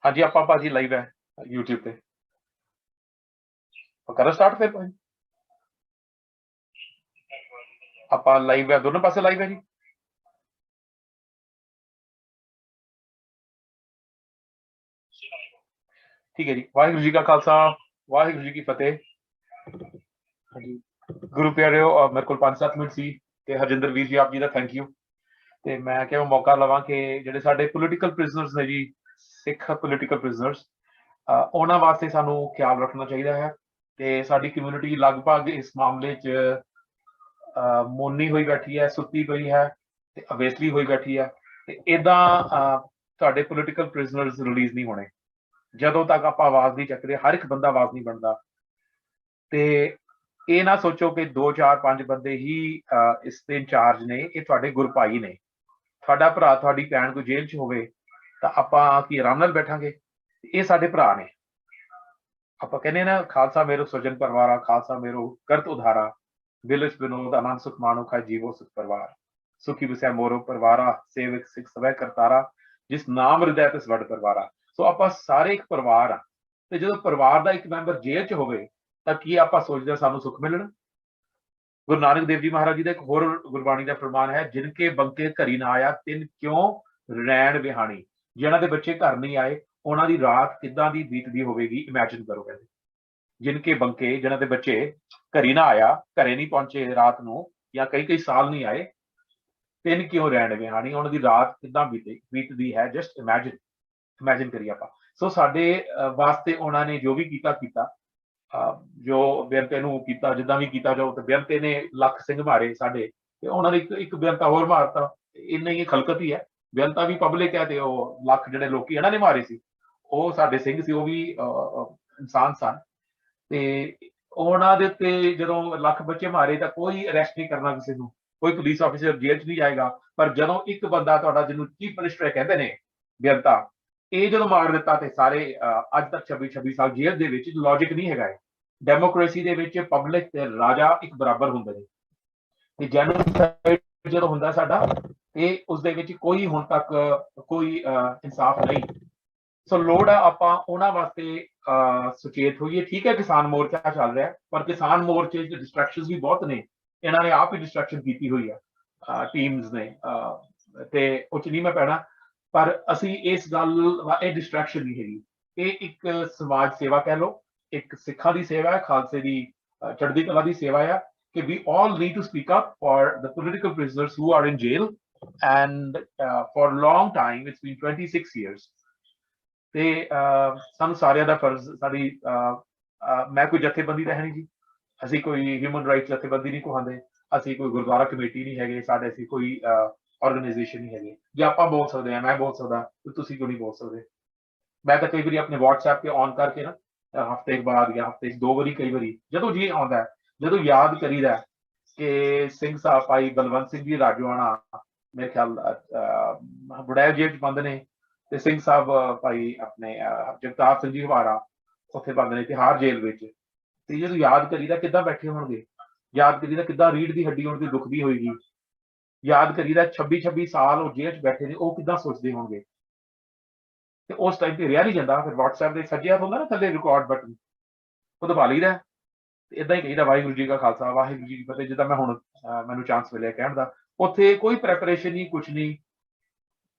हाँ जी, ਆਪਾਂ ਭਾਜੀ ਲਾਈਵ ਹੈ YouTube ਤੇ। ਕਰਾਂ ਸਟਾਰਟ ਫਿਰ ਭਾਜੀ? ਆਪਾਂ ਲਾਈਵ ਹੈ, ਦੋਨੋਂ ਪਾਸੇ ਲਾਈਵ ਹੈ ਜੀ। ਠੀਕ ਹੈ ਜੀ। ਵਾਹਿਗੁਰੂ ਜੀ ਕਾ ਖਾਲਸਾ, ਵਾਹਿਗੁਰੂ ਜੀ ਕੀ ਫਤਿਹ। ਹਾਂਜੀ ਗੁਰੂ ਪਿਆਰਿਓ, ਮੇਰੇ ਕੋਲ 5-7 ਮਿੰਟ ਸੀ ਤੇ ਹਰਜਿੰਦਰ ਵੀਰ ਜੀ ਆਪ ਜੀ ਦਾ ਥੈਂਕ ਯੂ। ਤੇ ਮੈਂ ਕਿਹਾ ਮੌਕਾ ਲਵਾਂ ਕਿ ਜਿਹੜੇ ਸਾਡੇ ਪੋਲੀਟੀਕਲ ਪ੍ਰਿਜ਼ਨਰਸ ਨੇ ਜੀ, ਸਿੱਖ ਪੋਲੀਟੀਕਲ ਪ੍ਰਿਜ਼ਨਰਸ, ਉਹਨਾਂ ਵਾਸਤੇ ਸਾਨੂੰ ਖਿਆਲ ਰੱਖਣਾ ਚਾਹੀਦਾ ਹੈ। ਤੇ ਸਾਡੀ ਕਮਿਊਨਿਟੀ ਲਗਭਗ ਇਸ ਮਾਮਲੇ 'ਚ ਮੋਨੀ ਹੋਈ ਬੈਠੀ ਹੈ, ਸੁੱਤੀ ਪਈ ਹੈ ਤੇ ਅਵੇਸਲੀ ਹੋਈ ਬੈਠੀ ਹੈ। ਤੇ ਇਦਾਂ ਤੁਹਾਡੇ ਪੋਲੀਟੀਕਲ ਪ੍ਰਿਜ਼ਨਰਸ ਰਿਲੀਜ਼ ਨਹੀਂ ਹੋਣੇ ਜਦੋਂ ਤੱਕ ਆਪਾਂ ਆਵਾਜ਼ ਨਹੀਂ ਚੱਕਦੇ। ਹਰ ਇੱਕ ਬੰਦਾ ਆਵਾਜ਼ ਨਹੀਂ ਬਣਦਾ। ਤੇ ਇਹ ਨਾ ਸੋਚੋ ਕਿ 2-4-5 ਬੰਦੇ ਹੀ ਇਸ ਦੇ ਇੰਚਾਰਜ ਨੇ। ਇਹ ਤੁਹਾਡੇ ਗੁਰ ਭਾਈ ਨੇ। ਤੁਹਾਡਾ ਭਰਾ, ਤੁਹਾਡੀ ਭੈਣ ਕੋਈ ਜੇਲ੍ਹ 'ਚ ਹੋਵੇ ਤਾਂ ਆਪਾਂ ਕੀ ਆਰਾਮ ਨਾਲ ਬੈਠਾਂਗੇ? ਇਹ ਸਾਡੇ ਭਰਾ ਨੇ। ਆਪਾਂ ਕਹਿੰਦੇ ਨਾ, ਖਾਲਸਾ ਮੇਰੋ ਸਜਨ ਪਰਵਾਰਾ, ਖਾਲਸਾ ਮੇਰੋ ਕਰਤ ਉਧਾਰਾ, ਬਿਲਸ ਵਿਨੋਦ ਆਨੰਦ ਸੁਖ ਮਾਨੋ ਖਾਏ ਜੀਵੋ ਸੁਖ ਪਰਿਵਾਰ, ਸੁਖੀ ਵਸੈ ਮੋਰੋ ਪਰਿਵਾਰਾ, ਸੇਵਕ ਸਿੱਖ ਸਵੈ ਕਰਤਾਰਾ, ਜਿਸ ਨਾਮ ਹਿਰਦੈ ਤਿਸ ਵਡ ਪਰਿਵਾਰਾ। ਸੋ ਆਪਾਂ ਸਾਰੇ ਇੱਕ ਪਰਿਵਾਰ ਆ। ਤੇ ਜਦੋਂ ਪਰਿਵਾਰ ਦਾ ਇੱਕ ਮੈਂਬਰ ਜੇਲ੍ਹ 'ਚ ਹੋਵੇ ਤਾਂ ਕੀ ਆਪਾਂ ਸੋਚਦੇ ਸਾਨੂੰ ਸੁੱਖ ਮਿਲਣਾ? ਗੁਰੂ ਨਾਨਕ ਦੇਵ ਜੀ ਮਹਾਰਾਜ ਜੀ ਦਾ ਇੱਕ ਹੋਰ ਗੁਰਬਾਣੀ ਦਾ ਫਰਮਾਨ ਹੈ, ਜਿਨ ਕੇ ਬੰਕੇ ਘਰੀ ਨਾ ਆਇਆ ਤਿਨ ਕਿਉਂ ਰੈਣ ਵਿਹਾਣੀ। ਜਿਹਨਾਂ ਦੇ ਬੱਚੇ ਘਰ ਨਹੀਂ ਆਏ, ਉਹਨਾਂ ਦੀ ਰਾਤ ਕਿੱਦਾਂ ਦੀ ਬੀਤਦੀ ਹੋਵੇਗੀ, ਇਮੈਜਿਨ ਕਰੋ। ਕਹਿੰਦੇ ਜਿਨ ਕੇ ਬੰਕੇ, ਜਿਹਨਾਂ ਦੇ ਬੱਚੇ ਘਰੀ ਨਾ ਆਇਆ, ਘਰੇ ਨਹੀਂ ਪਹੁੰਚੇ ਰਾਤ ਨੂੰ, ਜਾਂ ਕਈ ਸਾਲ ਨਹੀਂ ਆਏ, ਤਿੰਨ ਕਿਉਂ ਰਹਿਣ ਵਿਹਾਣੀ, ਉਹਨਾਂ ਦੀ ਰਾਤ ਕਿੱਦਾਂ ਬੀਤਦੀ ਹੈ। ਜਸਟ ਇਮੈਜਿਨ ਕਰੀਏ ਆਪਾਂ। ਸੋ ਸਾਡੇ ਵਾਸਤੇ ਉਹਨਾਂ ਨੇ ਜੋ ਵੀ ਕੀਤਾ, ਜੋ ਬੇਅੰਤੇ ਨੂੰ ਕੀਤਾ, ਜਿੱਦਾਂ ਵੀ ਕੀਤਾ ਜਾਓ। ਤੇ ਬੇਅੰਤੇ ਨੇ ਲੱਖ ਸਿੰਘ ਮਾਰੇ ਸਾਡੇ, ਤੇ ਉਹਨਾਂ ਨੇ ਇੱਕ ਬੇਅੰਤਾ ਹੋਰ ਮਾਰਤਾ। ਇੰਨਾ ਹੀ ਖਲਕਤ ਹੀ ਹੈ। ਬੇਅੰਤਾ ਵੀ ਪਬਲਿਕ ਹੈ, ਤੇ ਉਹ ਲੱਖ ਜਿਹੜੇ ਲੋਕੀ ਇਹਨਾਂ ਨੇ ਮਾਰੇ ਸੀ, ਉਹ ਸਾਡੇ ਸਿੰਘ ਸੀ, ਉਹ ਵੀ ਇਨਸਾਨ ਸਨ। ਤੇ ਉਹਨਾਂ ਦੇ ਉੱਤੇ ਜਦੋਂ ਲੱਖ ਬੱਚੇ ਮਾਰੇ ਤਾਂ ਕੋਈ ਅਰੈਸਟ ਨਹੀਂ ਕਰਨਾ ਕਿਸੇ ਨੂੰ, ਕੋਈ ਪੁਲਿਸ ਆਫਿਸਰ ਜੇਲ੍ਹ 'ਚ ਨਹੀਂ ਜਾਏਗਾ। ਪਰ ਜਦੋਂ ਇੱਕ ਬੰਦਾ ਤੁਹਾਡਾ, ਜਿਹਨੂੰ ਚੀਫ ਮਿਨਿਸਟਰ ਕਹਿੰਦੇ ਨੇ, ਬੇਅੰਤਾ, ਇਹ ਜਦੋਂ ਮਾਰ ਦਿੱਤਾ ਤੇ ਸਾਰੇ ਅੱਜ ਤੱਕ 26 ਸਾਲ ਜੇਲ੍ਹ ਦੇ ਵਿੱਚ। ਲੌਜਿਕ ਨਹੀਂ ਹੈਗਾ। ਡੈਮੋਕ੍ਰੇਸੀ ਦੇ ਵਿੱਚ ਪਬਲਿਕ ਤੇ ਰਾਜਾ ਇੱਕ ਬਰਾਬਰ ਹੁੰਦੇ ਨੇ। ਤੇ ਜੈਨੋਸਾਈਡ ਜਦੋਂ ਹੁੰਦਾ ਸਾਡਾ, ਤੇ ਉਸ ਦੇ ਵਿੱਚ ਕੋਈ ਹੁਣ ਤੱਕ ਕੋਈ ਇਨਸਾਫ ਨਹੀਂ। ਸੋ ਲੋੜ ਆ ਆਪਾਂ ਉਹਨਾਂ ਵਾਸਤੇ ਸੁਚੇਤ ਹੋਈਏ। ਠੀਕ ਹੈ, ਕਿਸਾਨ ਮੋਰਚਾ ਚੱਲ ਰਿਹਾ, ਪਰ ਕਿਸਾਨ ਮੋਰਚੇ 'ਚ ਡਿਸਟਰੈਕਸ਼ਨ ਵੀ ਬਹੁਤ ਨੇ। ਇਹਨਾਂ ਨੇ ਆਪ ਹੀ ਡਿਸਟਰੈਕਸ਼ਨ ਕੀਤੀ ਹੋਈ ਆ, ਟੀਮਸ ਨੇ, ਤੇ ਉਹ 'ਚ ਨਹੀਂ ਮੈਂ ਪੈਣਾ। ਪਰ ਅਸੀਂ ਇਸ ਗੱਲ, ਇਹ ਡਿਸਟਰੈਕਸ਼ਨ ਨਹੀਂ ਹੈਗੀ, ਇਹ ਇੱਕ ਸਮਾਜ ਸੇਵਾ ਕਹਿ ਲਓ, ਇੱਕ ਸਿੱਖਾਂ ਦੀ ਸੇਵਾ ਹੈ, ਖਾਲਸੇ ਦੀ ਚੜ੍ਹਦੀ ਕਲਾ ਦੀ ਸੇਵਾ ਆ, ਕਿ we all need to speak up for the political prisoners who are in jail, and for a long time, it's been 26 years. ਤੇ ਸਾਨੂੰ ਸਾਰਿਆਂ ਦਾ ਫਰਜ਼, ਸਾਡੀ ਮੈਂ ਕੋਈ ਜਥੇਬੰਦੀ ਤਾਂ ਹੈ ਨਹੀਂ ਜੀ, ਅਸੀਂ ਕੋਈ ਹਿਊਮਨ ਰਾਈਟਸ ਜਥੇਬੰਦੀ ਨਹੀਂ ਕਹਾਉਂਦੇ, ਅਸੀਂ ਕੋਈ ਗੁਰਦੁਆਰਾ ਕਮੇਟੀ ਨਹੀਂ ਹੈਗੇ, ਸਾਡੇ ਅਸੀਂ ਕੋਈ ਆਰਗੇਨਾਈਜੇਸ਼ਨ ਨਹੀਂ ਹੈਗੇ। ਜੇ ਆਪਾਂ ਬੋਲ ਸਕਦੇ ਹਾਂ, ਮੈਂ ਬੋਲ ਸਕਦਾ, ਤੁਸੀਂ ਕਿਉਂ ਨਹੀਂ ਬੋਲ ਸਕਦੇ? ਮੈਂ ਤਾਂ ਕਈ ਵਾਰੀ ਆਪਣੇ WhatsApp ਤੇ ਔਨ ਕਰਕੇ ਨਾ, ਹਫ਼ਤੇ ਬਾਅਦ ਜਾਂ ਹਫ਼ਤੇ 'ਚ 2 ਵਾਰੀ, ਕਈ ਵਾਰੀ ਜਦੋਂ ਜੀ ਆਉਂਦਾ, ਜਦੋਂ ਯਾਦ ਕਰੀਦਾ ਕਿ ਸਿੰਘ ਸਾਹਿਬ ਭਾਈ ਬਲਵੰਤ ਸਿੰਘ ਜੀ ਰਾਜੋਆਣਾ, ਮੇਰੇ ਖਿਆਲ ਬੁੜੈਲ ਜੇਲ੍ਹ 'ਚ ਬੰਦ ਨੇ, ਤੇ ਸਿੰਘ ਸਾਹਿਬ ਭਾਈ ਆਪਣੇ ਜਗਤਾਰ ਸਿੰਘ ਜੀ ਹਵਾਰਾ ਉੱਥੇ ਬੰਦ ਨੇ ਤਿਹਾੜ ਜੇਲ੍ਹ ਵਿੱਚ। ਤੇ ਜਦੋਂ ਯਾਦ ਕਰੀਦਾ, ਕਿੱਦਾਂ ਬੈਠੇ ਹੋਣਗੇ? ਯਾਦ ਕਰੀਦਾ ਕਿੱਦਾਂ ਰੀੜ੍ਹ ਦੀ ਹੱਡੀ ਉਹਨਾਂ ਦੀ ਦੁਖਦੀ ਹੋਏਗੀ? ਯਾਦ ਕਰੀਦਾ 26 ਸਾਲ ਉਹ ਜੇਲ੍ਹ 'ਚ ਬੈਠੇ ਨੇ, ਉਹ ਕਿੱਦਾਂ ਸੋਚਦੇ ਹੋਣਗੇ? ਤੇ ਉਸ ਟਾਈਮ ਤੇ ਰਿਹਾ ਨਹੀਂ ਜਾਂਦਾ। ਫਿਰ WhatsApp ਦੇ ਸੱਜੇ ਹੱਥ ਹੁੰਦਾ ਨਾ ਥੱਲੇ ਰਿਕਾਰਡ ਬਟਨ, ਉਹ ਦਬਾ ਲਈਦਾ। ਤੇ ਏਦਾਂ ਹੀ ਕਹੀਦਾ, ਵਾਹਿਗੁਰੂ ਜੀ ਕਾ ਖਾਲਸਾ, ਵਾਹਿਗੁਰੂ ਜੀ ਕੀ ਫਤਿਹ। ਜਿੱਦਾਂ ਮੈਂ ਹੁਣ ਮੈਨੂੰ ਚਾਂਸ ਮਿਲਿਆ ਕਹਿਣ ਦਾ, ਉੱਥੇ ਕੋਈ ਪ੍ਰੈਪਰੇਸ਼ਨ ਨਹੀਂ, ਕੁਛ ਨਹੀਂ,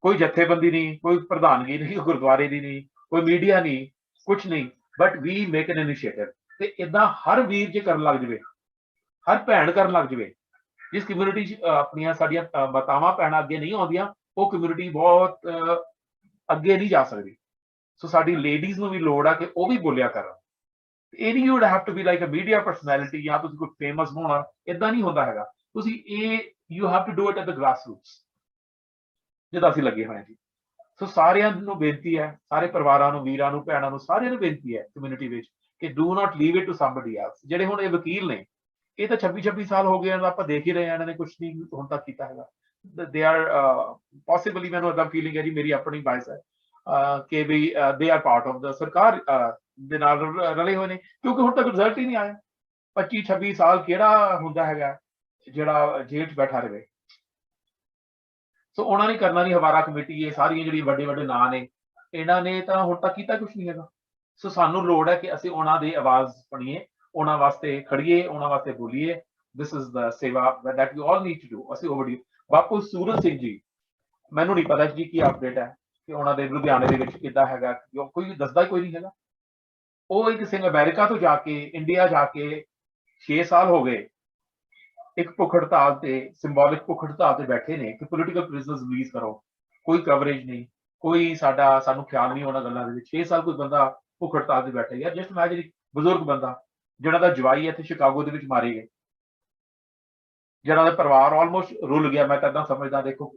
ਕੋਈ ਜਥੇਬੰਦੀ ਨਹੀਂ, ਕੋਈ ਪ੍ਰਧਾਨਗੀ ਨਹੀਂ ਗੁਰਦੁਆਰੇ ਦੀ ਨਹੀਂ, ਕੋਈ ਮੀਡੀਆ ਨਹੀਂ, ਕੁਛ ਨਹੀਂ, but we make an initiative. ਤੇ ਏਦਾਂ ਹਰ ਵੀਰ ਜੇ ਕਰਨ ਲੱਗ ਜਾਵੇ, ਹਰ ਭੈਣ ਕਰਨ ਲੱਗ ਜਾਵੇ। ਜਿਸ ਕਮਿਊਨਿਟੀ 'ਚ ਆਪਣੀਆਂ ਸਾਡੀਆਂ ਮਾਤਾਵਾਂ ਭੈਣਾਂ ਅੱਗੇ ਨਹੀਂ ਆਉਂਦੀਆਂ, ਉਹ ਕਮਿਊਨਿਟੀ ਬਹੁਤ ਅੱਗੇ ਨਹੀਂ ਜਾ ਸਕਦੀ। ਸੋ ਸਾਡੀ ਲੇਡੀਜ਼ ਨੂੰ ਵੀ ਲੋੜ ਆ ਕਿ ਉਹ ਵੀ ਬੋਲਿਆ ਕਰਨ। ਇਹ ਨਹੀਂ, you would have to be like a media personality, ਜਾਂ ਤੁਸੀਂ ਕੋਈ ਫੇਮਸ ਹੋਣਾ, ਏਦਾਂ ਨਹੀਂ ਹੁੰਦਾ ਹੈਗਾ। ਤੁਸੀਂ ਇਹ, you have to do it at the grass roots, ਜਿੱਦਾਂ ਅਸੀਂ ਲੱਗੇ ਹੋਏ ਹਾਂ ਜੀ। ਸੋ ਸਾਰਿਆਂ ਨੂੰ ਬੇਨਤੀ ਹੈ, ਸਾਰੇ ਪਰਿਵਾਰਾਂ ਨੂੰ, ਵੀਰਾਂ ਨੂੰ, ਭੈਣਾਂ ਨੂੰ, ਸਾਰਿਆਂ ਨੂੰ ਬੇਨਤੀ ਹੈ ਕਮਿਊਨਿਟੀ ਵਿੱਚ, ਕਿ do not leave it to somebody else. ਜਿਹੜੇ ਹੁਣ ਇਹ ਵਕੀਲ ਨੇ, ਇਹ ਤਾਂ 26 ਸਾਲ ਹੋ ਗਏ ਆਪਾਂ ਦੇਖ ਹੀ ਰਹੇ ਹਾਂ, ਇਹਨਾਂ ਨੇ ਕੁਛ ਨਹੀਂ ਹੁਣ ਤੱਕ ਕੀਤਾ ਹੈਗਾ। ਦੇ ਆਰ ਪੋਸੀਬਲੀ, ਮੈਨੂੰ ਏਦਾਂ ਫੀਲਿੰਗ ਹੈ ਜੀ, ਮੇਰੀ ਆਪਣੀ ਬਾਇਸ ਹੈ, ਕਿ ਵੀ ਦੇ ਆਰ ਪਾਰਟ ਆਫ ਦਾ ਸਰਕਾਰ ਦੇ ਨਾਲ ਰਲੇ ਹੋਏ ਨੇ, ਕਿਉਂਕਿ ਹੁਣ ਤੱਕ ਰਿਜ਼ਲਟ ਹੀ ਨਹੀਂ ਆਇਆ। 25-26 ਸਾਲ ਕਿਹੜਾ ਹੁੰਦਾ ਹੈਗਾ ਜਿਹੜਾ ਜੇਲ੍ਹ 'ਚ ਬੈਠਾ ਰਹੇ? ਸੋ ਉਹਨਾਂ ਨੇ ਕਰਨਾ ਨਹੀਂ। ਹਵਾਰਾ ਕਮੇਟੀ, ਇਹ ਸਾਰੀਆਂ ਜਿਹੜੀਆਂ ਵੱਡੇ ਨਾਂ ਨੇ, ਇਹਨਾਂ ਨੇ ਤਾਂ ਹੁਣ ਤੱਕ ਕੀਤਾ ਕੁਛ ਨਹੀਂ ਹੈਗਾ। ਸੋ ਸਾਨੂੰ ਲੋੜ ਹੈ ਕਿ ਅਸੀਂ ਉਹਨਾਂ ਦੀ ਆਵਾਜ਼ ਬਣੀਏ, ਉਹਨਾਂ ਵਾਸਤੇ ਖੜੀਏ, ਉਹਨਾਂ ਵਾਸਤੇ ਬੋਲੀਏ। ਦਿਸ is the seva that we all need to do. ਅਸੀਂ ਓਵਰਡਿਊ। ਬਾਪੂ ਸੂਰਜ ਸਿੰਘ ਜੀ, ਮੈਨੂੰ ਨਹੀਂ ਪਤਾ ਜੀ ਕੀ ਅਪਡੇਟ ਹੈ ਕਿ ਉਹਨਾਂ ਦੇ ਲੁਧਿਆਣੇ ਦੇ ਵਿੱਚ ਕਿੱਦਾਂ ਹੈਗਾ, ਕੋਈ ਦੱਸਦਾ ਕੋਈ ਨਹੀਂ ਹੈਗਾ। ਉਹ ਇੱਕ ਸਿੰਘ ਅਮਰੀਕਾ ਤੋਂ ਜਾ ਕੇ ਇੰਡੀਆ ਜਾ ਕੇ 6 ਸਾਲ ਹੋ ਗਏ ਇੱਕ ਭੁੱਖ ਹੜਤਾਲ ਤੇ, ਸਿੰਬੋਲਿਕ ਭੁੱਖ ਹੜਤਾਲ ਤੇ ਬੈਠੇ ਨੇ ਕਿ ਪੋਲੀਟੀਕਲ ਪ੍ਰਿਜ਼ਨਰਸ ਰਿਲੀਜ਼ ਕਰੋ। ਕੋਈ ਕਵਰੇਜ ਨਹੀਂ, ਕੋਈ ਸਾਨੂੰ ਖਿਆਲ ਨਹੀਂ ਉਹਨਾਂ ਗੱਲਾਂ ਦੇ ਵਿੱਚ। 6 ਸਾਲ ਕੋਈ ਬੰਦਾ ਭੁੱਖ ਹੜਤਾਲ ਤੇ ਬੈਠੇ। ਯਾਰ ਜਸਟ ਇਮੈਜਿਨ, ਬਜ਼ੁਰਗ ਬੰਦਾ ਜਿਹਨਾਂ ਦਾ ਜਵਾਈ ਇੱਥੇ ਸ਼ਿਕਾਗੋ ਦੇ ਵਿੱਚ ਮਾਰੇ ਗਏ, ਜਿਹਨਾਂ ਦਾ ਪਰਿਵਾਰ ਆਲਮੋਸਟ ਰੁਲ ਗਿਆ। ਮੈਂ ਤਾਂ ਏਦਾਂ ਸਮਝਦਾ, ਦੇਖੋ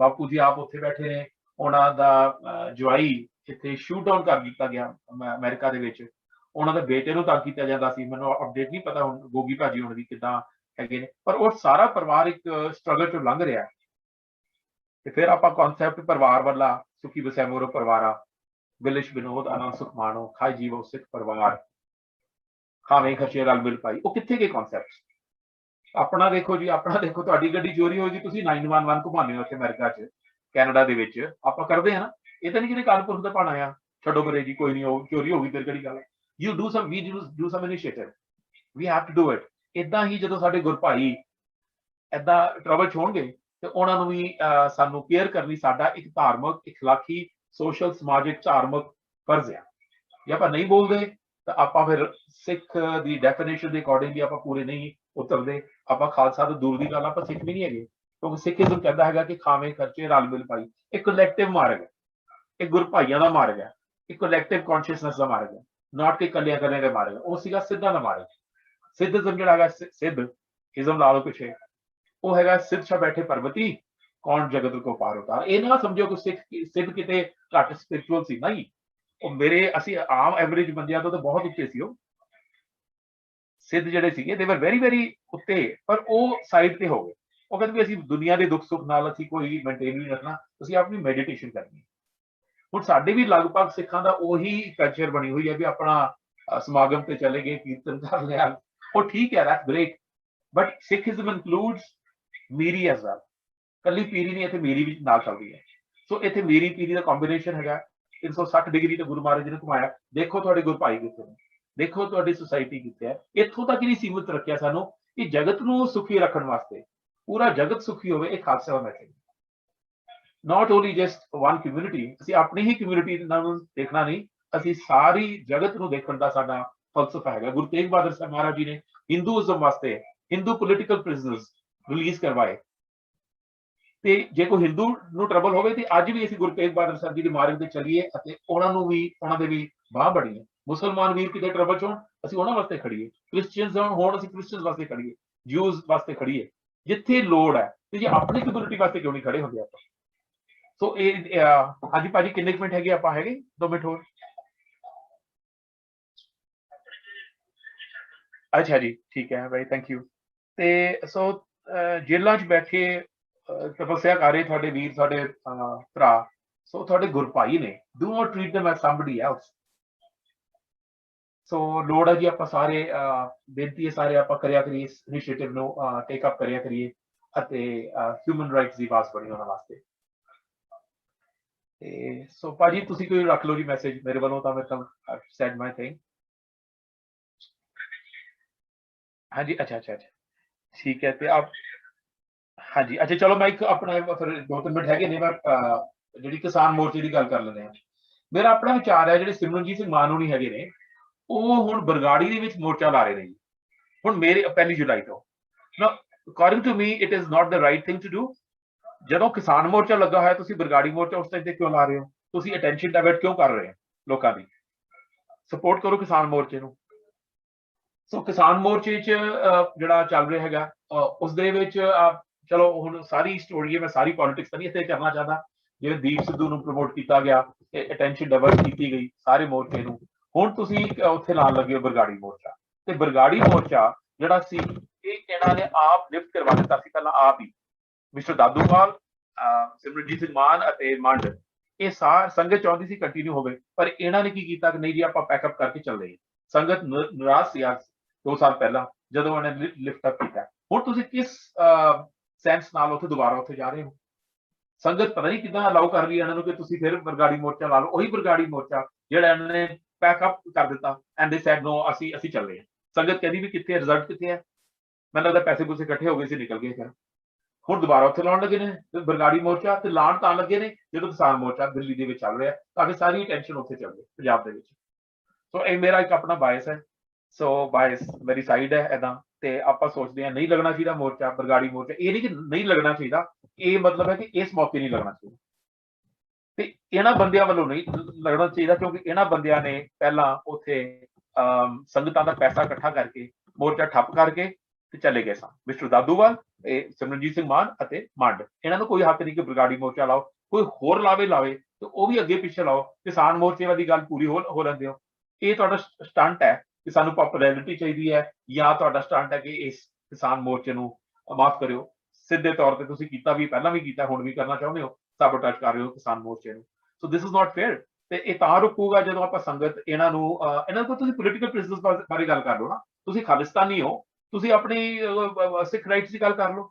ਬਾਪੂ ਜੀ ਆਪ ਉੱਥੇ ਬੈਠੇ ਨੇ, ਉਹਨਾਂ ਦਾ ਜਵਾਈ ਇੱਥੇ ਸ਼ੂਟ ਡਾਊਨ ਕਰ ਦਿੱਤਾ ਗਿਆ ਅਮਰੀਕਾ ਦੇ ਵਿੱਚ। ਉਹਨਾਂ ਦੇ ਬੇਟੇ ਨੂੰ ਤੰਗ ਕੀਤਾ ਜਾਂਦਾ ਸੀ। ਮੈਨੂੰ ਅਪਡੇਟ ਨਹੀਂ ਪਤਾ ਹੁਣ ਗੋਗੀ ਭਾਜੀ ਹੁਣ ਦੀ ਕਿੱਦਾਂ ਹੈਗੇ ਨੇ, ਪਰ ਉਹ ਸਾਰਾ ਪਰਿਵਾਰ ਇੱਕ ਸਟਰਗਲ ਚੋਂ ਲੰਘ ਰਿਹਾ। ਤੇ ਫਿਰ ਆਪਾਂ ਕਨਸੈਪਟ ਪਰਿਵਾਰ ਵਾਲਾ ਸੁਖੀ ਵਸੈ ਮੋਰੋ ਪਰਿਵਾਰਾ, ਬਿਲਿਸ਼ ਵਿਨੋਦ ਆਨੰਦ ਸੁਖ ਮਾਣੋ, ਖਾਈ ਜੀਵੋ ਸਿੱਖ ਪਰਿਵਾਰ, ਖਾਵੇਂ ਖਰਚੇ ਰਲ ਮਿਲ ਪਾਈ। ਉਹ ਕਿੱਥੇ ਗਏ ਕਨਸੈਪਟ? ਆਪਣਾ ਦੇਖੋ ਜੀ, ਆਪਣਾ ਦੇਖੋ, ਤੁਹਾਡੀ ਗੱਡੀ ਚੋਰੀ ਹੋ ਜੀ, ਤੁਸੀਂ 911 ਘੁਮਾਉਂਦੇ ਹੋ ਉੱਥੇ ਅਮਰੀਕਾ 'ਚ, ਕੈਨੇਡਾ ਦੇ ਵਿੱਚ। ਆਪਾਂ ਕਰਦੇ ਹਾਂ ਨਾ, ਇਹ ਤਾਂ ਨਹੀਂ ਜਿਹਨੇ ਕਾਨਪੁਰ ਦਾ ਭਾਣਾ ਆ ਛੱਡੋ ਪਰੇ ਜੀ, ਕੋਈ ਨਹੀਂ, ਉਹ ਚੋਰੀ ਹੋ ਗਈ ਤੇਰੀ ਕਿਹੜੀ ਗੱਲ। You do some, we do some initiative, we have to do it. ਇਦਾਂ ਹੀ ਜਦੋਂ ਸਾਡੇ ਗੁਰਭਾਈ ਏਦਾਂ ਟਰਬਲ 'ਚ ਹੋਣਗੇ ਤੇ ਉਹਨਾਂ ਨੂੰ ਵੀ ਸਾਨੂੰ ਕੇਅਰ ਕਰਨੀ ਸਾਡਾ ਇੱਕ ਧਾਰਮਿਕ, ਇਖਲਾਕੀ, ਸੋਸ਼ਲ, ਸਮਾਜਿਕ, ਧਾਰਮਿਕ ਫਰਜ਼ ਆ। ਜੇ ਆਪਾਂ ਨਹੀਂ ਬੋਲਦੇ ਤਾਂ ਆਪਾਂ ਫਿਰ ਸਿੱਖ ਦੀ ਡੈਫੀਨੇਸ਼ਨ ਦੇ ਅਕੋਰਡਿੰਗਲੀ ਆਪਾਂ ਪੂਰੇ ਨਹੀਂ ਉਤਰਦੇ। ਆਪਾਂ ਖਾਲਸਾ ਤੋਂ ਦੂਰ ਦੀ ਗੱਲ, ਆਪਾਂ ਸਿੱਖ ਵੀ ਨਹੀਂ ਹੈਗੇ, ਕਿਉਂਕਿ ਸਿੱਖੀਜ਼ਮ ਕਹਿੰਦਾ ਹੈਗਾ ਕਿ ਖਾਵੇਂ ਖਰਚੇ ਰਲ ਮਿਲ ਪਾਈ। ਇਹ ਕਲੈਕਟਿਵ ਮਾਰਗ ਹੈ, ਇਹ ਗੁਰਭਾਈਆਂ ਦਾ ਮਾਰਗ ਹੈ, ਇਹ ਕਲੈਕਟਿਵ ਕੌਨਸ਼ੀਅਸਨੈਸ ਦਾ ਮਾਰਗ ਹੈ, ਨਾਟ ਕਿ ਇਕੱਲਿਆਂ ਇਕੱਲਿਆਂ ਦਾ ਮਾਰਗ। ਉਹ ਸੀਗਾ ਸਿੱਧਾਂ ਦਾ ਮਾਰਗ। ਸਿੱਧਿਜ਼ਮ ਜਿਹੜਾ ਹੈਗਾ, ਸਿੱਧ ਇਜ਼ਮ ਲਾ ਲਓ ਪਿੱਛੇ, ਉਹ ਹੈਗਾ ਸਿੱਧ ਛਾ ਬੈਠੇ ਪਰਬਤੀ, ਕੌਣ ਜਗਤ ਕੋ ਪਾਰ ਉਤਾਰ। ਇਹ ਨਾ ਸਮਝੋ ਕਿ ਸਿੱਧ ਕਿਤੇ ਘੱਟ ਸਪਿਰਚੁਅਲ ਸੀ, ਨਹੀਂ। ਉਹ ਮੇਰੇ, ਅਸੀਂ ਆਮ ਐਵਰੇਜ ਬੰਦਿਆਂ ਤੋਂ ਤਾਂ ਬਹੁਤ ਉੱਤੇ ਸੀ। ਉਹ ਸਿੱਧ ਜਿਹੜੇ ਸੀਗੇ ਦੇ ਵਰ ਵੈਰੀ ਵੈਰੀ ਉੱਤੇ, ਪਰ ਉਹ ਸਾਈਡ ਤੇ ਹੋ ਗਏ। ਉਹ ਕਹਿੰਦੇ ਵੀ ਅਸੀਂ ਦੁਨੀਆ ਦੇ ਦੁੱਖ ਸੁੱਖ ਨਾਲ ਅਸੀਂ ਕੋਈ ਮੇਨਟੇਨ ਨਹੀਂ ਰੱਖਣਾ, ਅਸੀਂ ਆਪਣੀ ਮੈਡੀਟੇਸ਼ਨ ਕਰਨੀ। ਹੁਣ ਸਾਡੇ ਵੀ ਲਗਭਗ ਸਿੱਖਾਂ ਦਾ ਉਹੀ ਕਲਚਰ ਬਣੀ ਹੋਈ ਹੈ ਵੀ ਆਪਣਾ ਸਮਾਗਮ ਤੇ ਚਲੇ ਗਏ, ਕੀਰਤਨ ਕਰ ਲਿਆ, ਉਹ ਠੀਕ ਹੈ, that's great. But ਸਿੱਖਿਜ਼ਮ includes Miri as well. ਕੱਲੀ ਪੀਰੀ ਨਹੀਂ, ਇੱਥੇ ਮੇਰੀ ਵੀ ਨਾਲ ਚੱਲਦੀ ਹੈ। ਸੋ ਇੱਥੇ ਮੇਰੀ ਪੀਰੀ ਦਾ ਕੰਬੀਨੇਸ਼ਨ ਹੈਗਾ। 360 ਡਿਗਰੀ ਤੇ ਗੁਰੂ ਮਹਾਰਾਜ ਜੀ ਨੇ ਘੁਮਾਇਆ। ਦੇਖੋ ਤੁਹਾਡੇ ਗੁਰੂ ਭਾਈ ਕਿੱਥੇ ਨੇ, ਦੇਖੋ ਤੁਹਾਡੀ ਸੁਸਾਇਟੀ ਕਿੱਥੇ ਹੈ। ਇੱਥੋਂ ਤੱਕ ਨਹੀਂ ਸੀਮਿਤ ਰੱਖਿਆ ਸਾਨੂੰ ਕਿ ਜਗਤ ਨੂੰ ਸੁਖੀ ਰੱਖਣ ਵਾਸਤੇ, ਪੂਰਾ ਜਗਤ ਸੁਖੀ ਹੋਵੇ, ਇਹ ਖਾਲਸਾ ਦਾ message. Not only just one community, ਅਸੀਂ ਆਪਣੀ ਹੀ ਕਮਿਊਨਿਟੀ ਨੂੰ ਦੇਖਣਾ ਨਹੀਂ, ਅਸੀਂ ਸਾਰੀ ਜਗਤ ਨੂੰ ਦੇਖਣ ਦਾ ਸਾਡਾ ਫਲਸਫਾ ਹੈਗਾ। ਗੁਰੂ ਤੇਗ ਬਹਾਦਰ ਸਾਹਿਬ ਮਹਾਰਾਜ ਜੀ ਨੇ ਹਿੰਦੂਇਜ਼ਮ ਵਾਸਤੇ ਹਿੰਦੂ ਪੋਲੀਟੀਕਲ ਪ੍ਰਿਜ਼ਨਰਸ ਰਿਲੀਜ਼ ਕਰਵਾਏ। ਤੇ ਜੇ ਕੋਈ ਹਿੰਦੂ ਨੂੰ ਟਰਬਲ ਹੋਵੇ ਤੇ ਅੱਜ ਵੀ ਅਸੀਂ ਗੁਰੂ ਤੇਗ ਬਹਾਦਰ ਸਾਹਿਬ ਜੀ ਦੇ ਮਾਰਗ ਤੇ ਚੱਲੀਏ ਅਤੇ ਉਹਨਾਂ ਨੂੰ ਵੀ, ਉਹਨਾਂ ਦੇ ਵੀ ਬਾਹ ਬੜੀਏ। ਮੁਸਲਮਾਨ ਵੀਰ ਕਿਤੇ ਟਰਬਲ 'ਚ ਹੋਣ, ਅਸੀਂ ਉਹਨਾਂ ਵਾਸਤੇ ਖੜੀਏ। ਕ੍ਰਿਸਚੀਅਨਸ ਹੋਣ, ਅਸੀਂ ਕ੍ਰਿਸਚੀਅਨਸ ਵਾਸਤੇ ਖੜੀਏ, ਜਿਊਜ਼ ਵਾਸਤੇ ਖੜੀਏ, ਜਿੱਥੇ ਲੋੜ ਹੈ। ਤੇ ਜੇ ਆਪਣੀ ਕਮਿਊਨਿਟੀ ਵਾਸਤੇ ਕਿਉਂ ਨਹੀਂ ਖੜੇ ਹੁੰਦੇ ਆਪਾਂ? ਸੋ ਇਹ ਹਾਂਜੀ ਭਾਜੀ, ਕਿੰਨੇ ਮਿੰਟ ਹੈਗੇ ਆਪਾਂ? ਹੈਗੇ 2 ਮਿੰਟ ਹੋਰ? ਅੱਛਾ ਜੀ, ਠੀਕ ਹੈ ਬਾਈ, ਥੈਂਕ ਯੂ। ਤੇ ਸੋ ਜੇਲ੍ਹਾਂ 'ਚ ਬੈਠੇ ਤਪੱਸਿਆ ਕਰ ਰਹੇ ਤੁਹਾਡੇ ਵੀਰ, ਤੁਹਾਡੇ ਭਰਾ, ਸੋ ਤੁਹਾਡੇ ਗੁਰਭਾਈ ਨੇ। Do not treat them as somebody else। ਸੋ ਲੋੜ ਹੈ ਜੀ, ਆਪਾਂ ਸਾਰੇ ਬੇਨਤੀ ਹੈ, ਸਾਰੇ ਆਪਾਂ ਕਰਿਆ ਕਰੀਏ, ਇਸ ਇਨੀਸ਼ੀਏਟਿਵ ਨੂੰ ਟੇਕ ਅਪ ਕਰਿਆ ਕਰੀਏ ਅਤੇ ਹਿਊਮਨ ਰਾਈਟਸ ਦੀ ਆਵਾਜ਼ ਬਣੀ ਉਹਨਾਂ ਵਾਸਤੇ। ਤੇ ਸੋ ਭਾਜੀ ਤੁਸੀਂ ਕੋਈ ਰੱਖ ਲਓ ਜੀ ਮੈਸੇਜ ਮੇਰੇ ਵੱਲੋਂ, ਤਾਂ ਮੈਂ ਤਾਂ ਸੈਡ ਮਾਈ ਥਿੰਗ। ਹਾਂਜੀ, ਅੱਛਾ ਅੱਛਾ ਅੱਛਾ, ਠੀਕ ਹੈ। ਤੇ ਆਪ, ਹਾਂਜੀ, ਅੱਛਾ ਚਲੋ, ਮੈਂ ਇੱਕ ਆਪਣਾ ਫਿਰ 2-3 ਮਿੰਟ ਹੈਗੇ ਨੇ, ਮੈਂ ਜਿਹੜੀ ਕਿਸਾਨ ਮੋਰਚੇ ਦੀ ਗੱਲ ਕਰ ਲੈਂਦੇ ਹਾਂ। ਮੇਰਾ ਆਪਣਾ ਵਿਚਾਰ ਹੈ, ਜਿਹੜੇ ਸਿਮਰਨਜੀਤ ਸਿੰਘ ਮਾਨ ਹੋਣੀ ਹੈਗੇ ਨੇ, ਉਹ ਹੁਣ ਬਰਗਾੜੀ ਦੇ ਵਿੱਚ ਮੋਰਚਾ ਲਾ ਰਹੇ ਨੇ ਜੀ, ਹੁਣ ਮੇਰੇ 1 ਜੁਲਾਈ ਤੋਂ। ਨਾ, according to me it is not the right thing to do. ਜਦੋਂ ਕਿਸਾਨ ਮੋਰਚਾ ਲੱਗਾ ਹੋਇਆ, ਤੁਸੀਂ ਬਰਗਾੜੀ ਮੋਰਚਾ ਉਸ ਟਾਈਮ ਤੇ ਕਿਉਂ ਲਾ ਰਹੇ ਹੋ? ਤੁਸੀਂ ਅਟੈਂਸ਼ਨ ਡਾਇਵਰਟ ਕਿਉਂ ਕਰ ਰਹੇ ਹੋ ਲੋਕਾਂ ਦੀ? ਸਪੋਰਟ ਕਰੋ ਕਿਸਾਨ ਮੋਰਚੇ ਨੂੰ। ਸੋ ਕਿਸਾਨ ਮੋਰਚੇ 'ਚ ਜਿਹੜਾ ਚੱਲ ਰਿਹਾ ਹੈਗਾ, ਉਸ ਦੇ ਵਿੱਚ ਚਲੋ ਹੁਣ ਸਾਰੀ ਸਟੋਰੀ ਹੈ, ਮੈਂ ਸਾਰੀ ਪੋਲਿਟਿਕਸ ਤਾਂ ਨਹੀਂ ਇੱਥੇ ਕਰਨਾ ਚਾਹੁੰਦਾ। ਜਿਵੇਂ ਦੀਪ ਸਿੱਧੂ ਨੂੰ ਪ੍ਰਮੋਟ ਕੀਤਾ ਗਿਆ, ਅਟੈਂਸ਼ਨ ਡਾਇਵਰਟ ਕੀਤੀ ਗਈ ਸਾਰੇ ਮੋਰਚੇ ਨੂੰ। ਹੁਣ ਤੁਸੀਂ ਉੱਥੇ ਲਾਉਣ ਲੱਗੇ ਹੋ ਬਰਗਾੜੀ ਮੋਰਚਾ। ਤੇ ਬਰਗਾੜੀ ਮੋਰਚਾ ਜਿਹੜਾ ਸੀ, ਇਹ ਇਹਨਾਂ ਨੇ ਆਪ ਲਿਫਟ ਕਰਵਾ ਦਿੱਤਾ ਸੀ ਪਹਿਲਾਂ, ਆਪ ਹੀ। ਮਿਸਟਰ ਦਾਦੂਵਾਲ, ਸਿਮਰਨਜੀਤ ਸਿੰਘ ਮਾਨ ਅਤੇ ਮੰਡ, ਇਹ ਸੰਗਤ ਚਾਹੁੰਦੀ ਸੀ ਕੰਟੀਨਿਊ ਹੋਵੇ, ਪਰ ਇਹਨਾਂ ਨੇ ਕੀ ਕੀਤਾ ਕਿ ਨਹੀਂ ਜੀ, ਆਪਾਂ ਪੈਕਅਪ ਕਰਕੇ ਚੱਲੇ। ਸੰਗਤ ਨਿਰਾਸ਼ ਸੀ 2 ਸਾਲ ਪਹਿਲਾਂ ਜਦੋਂ ਉਹਨੇ ਲਿਫਟ ਅਪ ਕੀਤਾ। ਹੁਣ ਤੁਸੀਂ ਕਿਸ ਸੈਂਸ ਨਾਲ ਉੱਥੇ ਦੁਬਾਰਾ ਉੱਥੇ ਜਾ ਰਹੇ ਹੋ? ਸੰਗਤ ਪਤਾ ਨਹੀਂ ਕਿੱਦਾਂ ਅਲਾਉ ਕਰ ਰਹੀ ਹੈ ਇਹਨਾਂ ਨੂੰ ਕਿ ਤੁਸੀਂ ਫਿਰ ਬਰਗਾੜੀ ਮੋਰਚਾ ਲਾ ਲਓ। ਉਹੀ ਬਰਗਾੜੀ ਮੋਰਚਾ ਜਿਹੜਾ ਇਹਨਾਂ ਨੇ ਪੈਕਅਪ ਕਰ ਦਿੱਤਾ ਐਂਡ ਦੇ ਸੈਡ ਨੋ, ਅਸੀਂ ਚੱਲੇ ਹਾਂ। ਸੰਗਤ ਕਹਿੰਦੀ ਵੀ ਕਿੱਥੇ ਰਿਜ਼ਲਟ ਕਿੱਥੇ ਹੈ? ਮੈਨੂੰ ਲੱਗਦਾ ਪੈਸੇ ਪੂਸੇ ਇਕੱਠੇ ਹੋ ਗਏ ਸੀ, ਨਿਕਲ ਗਏ। ਫਿਰ ਹੁਣ ਦੁਬਾਰਾ ਉੱਥੇ ਲਾਉਣ ਲੱਗੇ ਨੇ ਬਰਗਾੜੀ ਮੋਰਚਾ, ਤੇ ਲਾਉਣ ਤਾਂ ਲੱਗੇ ਨੇ ਜਦੋਂ ਕਿਸਾਨ ਮੋਰਚਾ ਦਿੱਲੀ ਦੇ ਵਿੱਚ ਚੱਲ ਰਿਹਾ, ਤਾਂ ਕਿ ਸਾਰੀ ਟੈਨਸ਼ਨ ਉੱਥੇ ਚੱਲ ਰਹੀ ਪੰਜਾਬ ਦੇ ਵਿੱਚ। ਸੋ ਇਹ ਮੇਰਾ ਇੱਕ ਆਪਣਾ ਬਾਇਸ ਹੈ, ਸੋ ਬਾਇਸ ਮੇਰੀ ਸਾਈਡ ਹੈ ਏਦਾਂ। ਤੇ ਆਪਾਂ ਸੋਚਦੇ ਹਾਂ ਨਹੀਂ ਲੱਗਣਾ ਚਾਹੀਦਾ ਮੋਰਚਾ, ਬਰਗਾੜੀ ਮੋਰਚਾ। ਇਹ ਨਹੀਂ ਕਿ ਨਹੀਂ ਲੱਗਣਾ ਚਾਹੀਦਾ, ਇਹ ਮਤਲਬ ਹੈ ਕਿ ਇਸ ਮੌਕੇ ਨਹੀਂ ਲੱਗਣਾ ਚਾਹੀਦਾ, ਤੇ ਇਹਨਾਂ ਬੰਦਿਆਂ ਵੱਲੋਂ ਨਹੀਂ ਲੱਗਣਾ ਚਾਹੀਦਾ, ਕਿਉਂਕਿ ਇਹਨਾਂ ਬੰਦਿਆਂ ਨੇ ਪਹਿਲਾਂ ਉੱਥੇ ਸੰਗਤਾਂ ਦਾ ਪੈਸਾ ਇਕੱਠਾ ਕਰਕੇ ਮੋਰਚਾ ਠੱਪ ਕਰਕੇ ਤੇ ਚਲੇ ਗਏ ਸਨ। ਮਿਸਟਰ ਦਾਦੂਵਾਲ, ਸਿਮਰਨਜੀਤ ਸਿੰਘ ਮਾਨ ਅਤੇ ਮੰਡ, ਇਹਨਾਂ ਨੂੰ ਕੋਈ ਹੱਕ ਨਹੀਂ ਕਿ ਬਰਗਾੜੀ ਮੋਰਚਾ ਲਾਓ। ਕੋਈ ਹੋਰ ਲਾਵੇ ਤੇ ਉਹ ਵੀ ਅੱਗੇ ਪਿੱਛੇ ਲਾਓ। ਕਿਸਾਨ ਮੋਰਚੇ ਵਾਲੀ ਗੱਲ ਪੂਰੀ ਹੋ ਲੈਂਦੇ ਹੋ। ਇਹ ਤੁਹਾਡਾ ਸਟੰਟ ਹੈ ਕਿ ਸਾਨੂੰ ਪੋਪੂਲੈਰਿਟੀ ਚਾਹੀਦੀ ਹੈ, ਜਾਂ ਤੁਹਾਡਾ ਸਟੰਟ ਹੈ ਕਿ ਇਸ ਕਿਸਾਨ ਮੋਰਚੇ ਨੂੰ ਮਾਫ ਕਰਿਓ, ਸਿੱਧੇ ਤੌਰ ਤੇ ਤੁਸੀਂ ਕੀਤਾ ਵੀ, ਪਹਿਲਾਂ ਵੀ ਕੀਤਾ, ਹੁਣ ਵੀ ਕਰਨਾ ਚਾਹੁੰਦੇ ਹੋ, ਸਾਬੋਟੇਜ ਕਰ ਰਹੇ ਹੋ ਕਿਸਾਨ ਮੋਰਚੇ ਨੂੰ। ਸੋ ਦਿਸ ਇਜ਼ ਨਾਟ ਫੇਅਰ। ਤੇ ਇਹ ਤਾਂ ਰੁਕੂਗਾ ਜਦੋਂ ਆਪਾਂ ਸੰਗਤ ਇਹਨਾਂ ਕੋਲ, ਤੁਸੀਂ ਪੋਲੀਟੀਕਲ ਪ੍ਰਿਜ਼ਨਰਸ ਬਾਰੇ ਗੱਲ ਕਰ ਲਓ ਨਾ। ਤੁਸੀਂ ਖਾਲਿਸਤਾਨੀ ਹੋ, ਤੁਸੀਂ ਆਪਣੀ ਸਿੱਖ ਰਾਈਟਸ ਦੀ ਗੱਲ ਕਰ ਲਓ,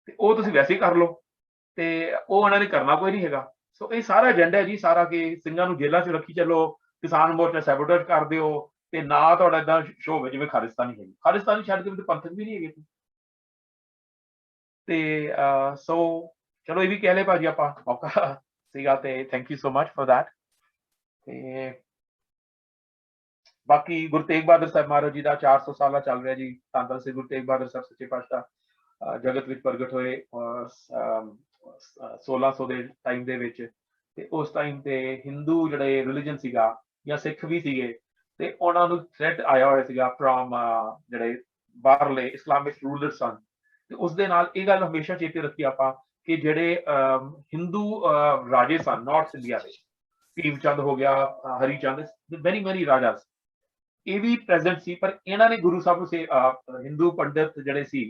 ਤੇ ਉਹ ਤੁਸੀਂ ਵੈਸੇ ਹੀ ਕਰ ਲਓ, ਤੇ ਉਹ ਇਹਨਾਂ ਨੇ ਕਰਨਾ ਕੋਈ ਨਹੀਂ ਹੈਗਾ। ਸੋ ਇਹ ਸਾਰਾ ਏਜੰਡਾ ਹੈ ਜੀ, ਸਾਰਾ ਕਿ ਸਿੰਘਾਂ ਨੂੰ ਜੇਲ੍ਹਾਂ 'ਚ ਰੱਖੀ ਚੱਲੋ, ਕਿਸਾਨ ਮੋਰਚਾ ਸੈਬੋਟੇਜ ਕਰ ਦਿਓ, ਤੇ ਨਾ ਤੁਹਾਡਾ ਏਦਾਂ ਸ਼ੋਅ ਹੋਵੇ ਜਿਵੇਂ ਖਾਲਿਸਤਾਨੀ ਹੈਗੀ। ਖਾਲਿਸਤਾਨੀ ਛੱਡ ਕੇ ਪੰਥਕ ਵੀ ਨਹੀਂ ਹੈਗੇ। ਤੇ ਸੋ ਚਲੋ ਇਹ ਵੀ ਕਹਿ ਲਏ ਭਾਜੀ ਆਪਾਂ, ਮੌਕਾ ਸੀਗਾ, ਤੇ thank you so much for that. ਤੇ ਬਾਕੀ ਗੁਰੂ ਤੇਗ ਬਹਾਦਰ ਸਾਹਿਬ ਮਹਾਰਾਜ ਜੀ ਦਾ 400 ਸਾਲਾ ਚੱਲ ਰਿਹਾ ਜੀ। ਧੰਨ ਧੰਨ ਸ੍ਰੀ ਗੁਰੂ ਤੇਗ ਬਹਾਦਰ ਸਾਹਿਬ ਸੱਚੇ ਪਾਤਸ਼ਾਹ ਜਗਤ ਵਿੱਚ ਪ੍ਰਗਟ ਹੋਏ 1600 ਦੇ ਟਾਈਮ ਦੇ ਵਿੱਚ। ਤੇ ਉਸ ਟਾਈਮ ਤੇ ਹਿੰਦੂ ਜਿਹੜੇ ਰਿਲੀਜਨ ਸੀਗਾ, ਜਾਂ ਸਿੱਖ ਵੀ ਸੀਗੇ, ਤੇ ਉਹਨਾਂ ਨੂੰ ਥ੍ਰੈਟ ਆਇਆ ਹੋਇਆ ਸੀਗਾ ਫਰੋਮ ਜਿਹੜੇ ਬਾਹਰਲੇ ਇਸਲਾਮਿਕ ਰੂਲਰ ਸਨ। ਤੇ ਉਸ ਦੇ ਨਾਲ ਇਹ ਗੱਲ ਹਮੇਸ਼ਾ ਚੇਤੇ ਰੱਖੀ ਆਪਾਂ ਕਿ ਜਿਹੜੇ ਹਿੰਦੂ ਰਾਜੇ ਸਨ ਨਾਰਥ ਇੰਡੀਆ ਦੇ, ਭੀਮ ਚੰਦ ਹੋ ਗਿਆ, ਹਰੀ ਚੰਦ, ਮੈਨੀ ਰਾਜਾਸ, ਇਹ ਵੀ ਪ੍ਰੈਜ਼ੈਂਟ ਸੀ। ਪਰ ਇਹਨਾਂ ਨੇ ਗੁਰੂ ਸਾਹਿਬ ਨੂੰ ਹਿੰਦੂ ਪੰਡਿਤ ਜਿਹੜੇ ਸੀ,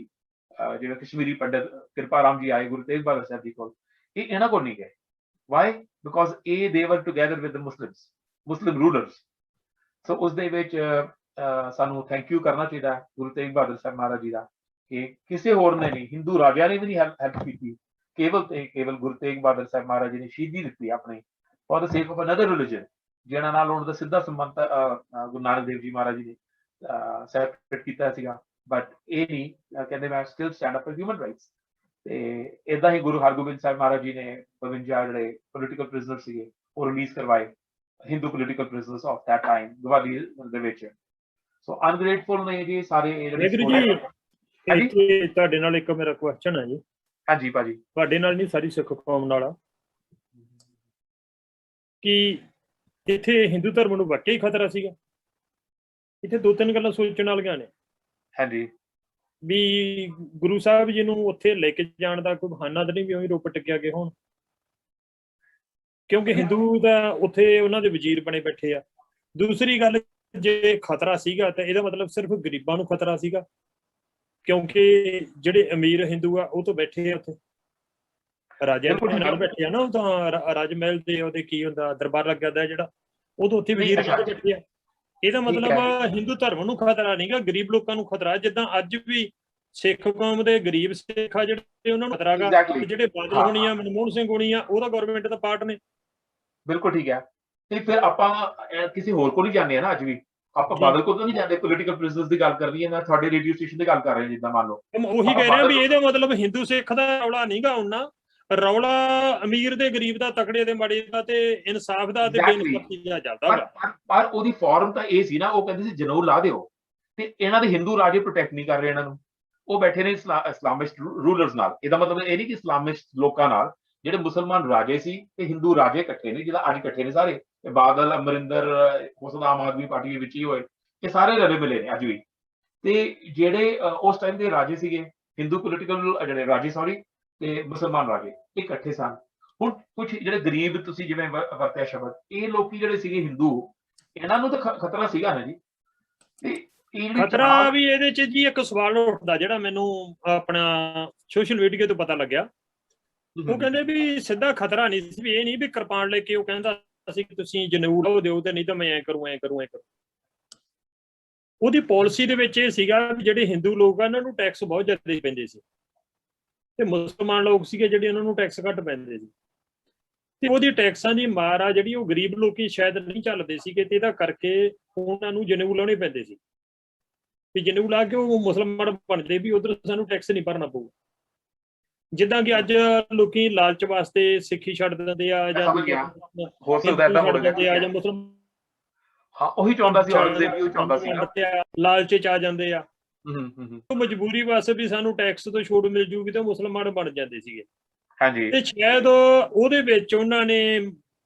ਜਿਹੜੇ ਕਸ਼ਮੀਰੀ ਪੰਡਿਤ ਕਿਰਪਾ ਰਾਮ ਜੀ ਆਏ ਗੁਰੂ ਤੇਗ ਬਹਾਦਰ ਸਾਹਿਬ ਜੀ ਕੋਲ, ਇਹ ਇਹਨਾਂ ਕੋਲ ਨਹੀਂ ਗਏ। Why? Because they were together with the Muslim rulers. So ਉਸ ਦੇ ਵਿੱਚ ਸਾਨੂੰ ਥੈਂਕ ਯੂ ਕਰਨਾ ਚਾਹੀਦਾ ਗੁਰੂ ਤੇਗ ਬਹਾਦਰ ਸਾਹਿਬ ਮਹਾਰਾਜ ਜੀ ਦਾ, ਕਿ ਕਿਸੇ ਹੋਰ ਨੇ ਨਹੀਂ, ਹਿੰਦੂ ਰਾਜਿਆਂ ਨੇ ਵੀ ਨਹੀਂ ਹੈਲਪ ਕੀਤੀ, ਕੇਵਲ ਗੁਰੂ ਤੇਗ ਬਹਾਦਰ ਸਾਹਿਬ ਮਹਾਰਾਜ ਜੀ ਨੇ ਸ਼ਹੀਦੀ ਦਿੱਤੀ ਆਪਣੀ for the sake of another religion, ਜਿਹਨਾਂ ਨਾਲ ਉਹਨਾਂ ਦਾ ਸਿੱਧਾ ਸੰਬੰਧ ਗੁਰੂ ਨਾਨਕ ਦੇਵ ਜੀ ਮਹਾਰਾਜ ਜੀ ਨੇ ਸੈਪਰੇਟ ਕੀਤਾ ਸੀਗਾ। ਬਟ ਇਹ ਨਹੀਂ ਕਹਿੰਦੇ ਮੈਂ still stand up for human rights. ਤੇ ਇਦਾਂ ਹੀ ਗੁਰੂ ਹਰਗੋਬਿੰਦ ਸਾਹਿਬ ਮਹਾਰਾਜ ਜੀ ਨੇ 52 ਜਿਹੜੇ ਪੋਲੀਟੀਕਲ ਪ੍ਰਿਜ਼ਨਰ ਸੀਗੇ ਉਹ ਰਿਲੀਜ਼ ਕਰਵਾਏ, Hindu political prisoners of that time ਗਵਾਲੀ ਦੇ ਵਿੱਚ। ਸੋ ਅਨਗ੍ਰੇਟਫੁਲ ਨੇ ਜੀ ਸਾਰੇ ਜੀ। ਤੁਹਾਡੇ ਨਾਲ ਇੱਕ ਮੇਰਾ ਕੁਐਸਚਨ ਹੈ ਜੀ। ਹਾਂਜੀ ਭਾਜੀ। ਤੁਹਾਡੇ ਨਾਲ ਨਹੀਂ, ਸਾਰੀ ਸਿੱਖ ਕੌਮ ਨਾਲ ਆ, ਕਿ ਇੱਥੇ ਹਿੰਦੂ ਧਰਮ ਨੂੰ ਵਾਕਈ ਖਤਰਾ ਸੀਗਾ। ਇੱਥੇ ਦੋ ਤਿੰਨ ਗੱਲਾਂ ਸੋਚਣ ਵਾਲੀਆਂ ਨੇ। ਹਾਂਜੀ। ਵੀ ਗੁਰੂ ਸਾਹਿਬ ਜੀ ਨੂੰ ਉੱਥੇ ਲੈ ਕੇ ਜਾਣ ਦਾ ਕੋਈ ਬਹਾਨਾ ਤਾਂ ਨਹੀਂ ਵੀ ਉਹੀ ਰੋਪ ਟਿਕਿਆ ਗਏ ਹੋਣ, ਕਿਉਂਕਿ ਹਿੰਦੂ ਦਾ ਉੱਥੇ ਉਹਨਾਂ ਦੇ ਵਜ਼ੀਰ ਬਣੇ ਬੈਠੇ ਆ। ਦੂਸਰੀ ਗੱਲ, ਜੇ ਖਤਰਾ ਸੀਗਾ ਤਾਂ ਇਹਦਾ ਮਤਲਬ ਸਿਰਫ ਗਰੀਬਾਂ ਨੂੰ ਖਤਰਾ ਸੀਗਾ, ਕਿਉਂਕਿ ਜਿਹੜੇ ਅਮੀਰ ਹਿੰਦੂ ਆ ਉਹ ਤਾਂ ਬੈਠੇ ਆ ਉੱਥੇ, ਰਾਜਿਆਂ ਦੇ ਨਾਲ ਬੈਠੇ ਆ ਨਾ। ਉਹ ਤਾਂ ਰਾਜ ਮਹਿਲ ਦੇ ਉਹਦੇ ਕੀ ਹੁੰਦਾ ਦਰਬਾਰ ਲੱਗਿਆ ਦਾ ਜਿਹੜਾ, ਉਹ ਤਾਂ ਉੱਥੇ ਵਜ਼ੀਰ ਬੈਠੇ ਆ। ਇਹਦਾ ਮਤਲਬ ਹਿੰਦੂ ਧਰਮ ਨੂੰ ਖਤਰਾ ਨਹੀਂਗਾ, ਗਰੀਬ ਲੋਕਾਂ ਨੂੰ ਖਤਰਾ। ਜਿੱਦਾਂ ਅੱਜ ਵੀ ਸਿੱਖ ਕੌਮ ਦੇ ਗਰੀਬ ਸਿੱਖ ਆ ਜਿਹੜੇ, ਉਹਨਾਂ ਨੂੰ ਖਤਰਾ ਗਾ। ਜਿਹੜੇ ਬਾਦਲ ਹੋਣੀ ਆ, ਮਨਮੋਹਨ ਸਿੰਘ ਹੋਣੀ ਆ, ਉਹਦਾ ਗਵਰਨਮੈਂਟ ਦਾ ਪਾਰਟ ਨੇ। ਬਿਲਕੁਲ ਠੀਕ ਹੈ। ਤੇ ਫਿਰ ਆਪਾਂ ਕਿਸੇ ਹੋਰ ਕੋਲ ਹੀ ਜਾਂਦੇ ਆ ਨਾ, ਅੱਜ ਵੀ ਆਪਾਂ ਬਾਦਲ ਕੋਲ ਤਾਂ ਨਹੀਂ ਜਾਂਦੇ। ਪੋਲੀਟੀਕਲ ਪ੍ਰਿਜ਼ਨਰਸ ਦੀ ਗੱਲ ਕਰ ਰਹੀ ਹੈ ਮੈਂ, ਤੁਹਾਡੇ ਰੇਡੀਓ ਸਟੇਸ਼ਨ ਦੀ ਗੱਲ ਕਰ ਰਹੇ ਜਿੱਦਾਂ ਮੰਨ ਲਓ। ਉਹੀ ਕਹਿ ਰਿਹਾ ਵੀ ਇਹਦਾ ਮਤਲਬ ਹਿੰਦੂ ਸਿੱਖ ਦਾ ਰੌਲਾ ਨਹੀਂਗਾ ਉਹਨਾਂ, ਰੌਲਾ ਅਮੀਰ ਦੇ ਗਰੀਬ ਦਾ, ਤਕੜੇ ਦੇ ਮਾੜੇ ਦਾ, ਤੇ ਇਨਸਾਫ ਦਾ ਤੇ ਬੇਇਨਸਾਫੀ ਦਾ ਚੱਲਦਾ। ਪਰ ਉਹਦੀ ਫਾਰਮ ਤਾਂ ਇਹ ਸੀ ਨਾ, ਉਹ ਕਹਿੰਦੇ ਸੀ ਜਨਊ ਲਾ ਦਿਓ, ਤੇ ਇਹਨਾਂ ਦੇ ਹਿੰਦੂ ਰਾਜੇ ਪ੍ਰੋਟੈਕਟ ਨਹੀਂ ਕਰ ਰਹੇ ਇਹਨਾਂ ਨੂੰ। ਉਹ ਬੈਠੇ ਨੇ ਇਸਲਾਮਿਸਟ ਰੂਲਰਸ ਨਾਲ। ਇਹਦਾ ਮਤਲਬ ਇਹ ਨਹੀਂ ਕਿ ਇਸਲਾਮਿਸਟ ਲੋਕਾਂ ਨਾਲ, ਜਿਹੜੇ ਮੁਸਲਮਾਨ ਰਾਜੇ ਸੀ ਤੇ ਹਿੰਦੂ ਰਾਜੇ ਇਕੱਠੇ ਨੇ, ਜਿਹੜਾ ਅੱਜ ਇਕੱਠੇ ਨੇ ਸਾਰੇ, ਬਾਦਲ, ਅਮਰਿੰਦਰ, ਹੋ ਸਕਦਾ ਆਮ ਆਦਮੀ ਪਾਰਟੀ ਦੇ ਵਿੱਚ ਹੀ ਹੋਏ, ਇਹ ਸਾਰੇ ਰਲੇ ਮਿਲੇ ਨੇ ਅੱਜ ਵੀ। ਤੇ ਜਿਹੜੇ ਉਸ ਟਾਈਮ ਦੇ ਰਾਜੇ ਸੀਗੇ, ਹਿੰਦੂ ਪੋਲੀਟੀਕਲ ਜਿਹੜੇ ਰਾਜੇ ਸੌਰੀ, ਤੇ ਮੁਸਲਮਾਨ ਰਾਜੇ ਇਕੱਠੇ ਸਨ। ਹੁਣ ਕੁਝ ਜਿਹੜੇ ਗਰੀਬ, ਤੁਸੀਂ ਜਿਵੇਂ ਵਰਤਿਆ ਸ਼ਬਦ, ਇਹ ਲੋਕੀ ਜਿਹੜੇ ਸੀਗੇ ਹਿੰਦੂ, ਇਹਨਾਂ ਨੂੰ ਤਾਂ ਖਤਰਾ ਸੀਗਾ ਨਾ ਜੀ। ਤੇ ਖਤਰਾ ਵੀ ਇਹਦੇ ਚ ਜੀ ਇੱਕ ਸਵਾਲ ਉੱਠਦਾ ਜਿਹੜਾ ਮੈਨੂੰ ਆਪਣਾ ਸੋਸ਼ਲ ਮੀਡੀਆ ਤੋਂ ਪਤਾ ਲੱਗਿਆ। ਉਹ ਕਹਿੰਦੇ ਵੀ ਸਿੱਧਾ ਖਤਰਾ ਨਹੀਂ ਸੀ, ਵੀ ਇਹ ਨਹੀਂ ਵੀ ਕਿਰਪਾਨ ਲੈ ਕੇ ਉਹ ਕਹਿੰਦਾ ਅਸੀਂ ਤੁਸੀਂ ਜਨੇਊ ਦਿਓ ਤੇ ਨਹੀਂ ਤਾਂ ਮੈਂ ਐ ਕਰੂੰ। ਉਹਦੀ ਪਾਲਿਸੀ ਦੇ ਵਿੱਚ ਇਹ ਸੀਗਾ ਵੀ ਜਿਹੜੇ ਹਿੰਦੂ ਲੋਕ ਆ ਇਹਨਾਂ ਨੂੰ ਟੈਕਸ ਬਹੁਤ ਜ਼ਿਆਦਾ ਪੈਂਦੇ ਸੀ, ਤੇ ਮੁਸਲਮਾਨ ਲੋਕ ਸੀਗੇ ਜਿਹੜੇ ਉਹਨਾਂ ਨੂੰ ਟੈਕਸ ਘੱਟ ਪੈਂਦੇ ਸੀ, ਤੇ ਉਹਦੀ ਟੈਕਸਾਂ ਦੀ ਮਾਰ ਆ ਜਿਹੜੀ ਉਹ ਗਰੀਬ ਲੋਕੀ ਸ਼ਾਇਦ ਨਹੀਂ ਝੱਲਦੇ ਸੀਗੇ, ਤੇ ਇਹਦਾ ਕਰਕੇ ਉਹਨਾਂ ਨੂੰ ਜਨੇਊ ਲਾਉਣੇ ਪੈਂਦੇ ਸੀ ਵੀ ਜਨੇਊ ਲਾ ਕੇ ਉਹ ਮੁਸਲਮਾਨ ਬਣਦੇ ਵੀ ਉਧਰ ਸਾਨੂੰ ਟੈਕਸ ਨਹੀਂ ਭਰਨਾ ਪਊਗਾ। ਜਿੱਦਾਂ ਕਿ ਅੱਜ ਲੋਕੀ ਲਾਲਚ ਵਾਸਤੇ ਸਿੱਖੀ ਛੱਡ ਦਿੰਦੇ ਆ ਜਾਂ ਸਮਝ ਗਿਆ, ਹੋ ਸਕਦਾ ਏਦਾਂ ਛੱਡ ਹੋਵੇਗਾ। ਦਿੰਦੇ ਆ ਜਾਂ ਮੁਸਲਮਾਨ ਹਾਂ ਉਹੀ ਚਾਹੁੰਦਾ ਸੀ, ਔਰੰਗਜ਼ੇਬ ਵੀ ਉਹ ਚਾਹੁੰਦਾ ਸੀਗਾ। ਲਾਲਚ ਚ ਆ ਜਾਂਦੇ ਆ, ਹੂੰ। ਉਹ ਮਜਬੂਰੀ ਵਾਸਤੇ ਵੀ ਸਾਨੂੰ ਟੈਕਸ ਤੋਂ ਛੋਟ ਮਿਲ ਜੂਗੀ ਤੇ ਮੁਸਲਮਾਨ ਬਣ ਜਾਂਦੇ ਸੀਗੇ। ਹਾਂਜੀ ਤੇ ਸ਼ਾਇਦ ਉਹਦੇ ਵਿੱਚ ਉਹਨਾਂ ਨੇ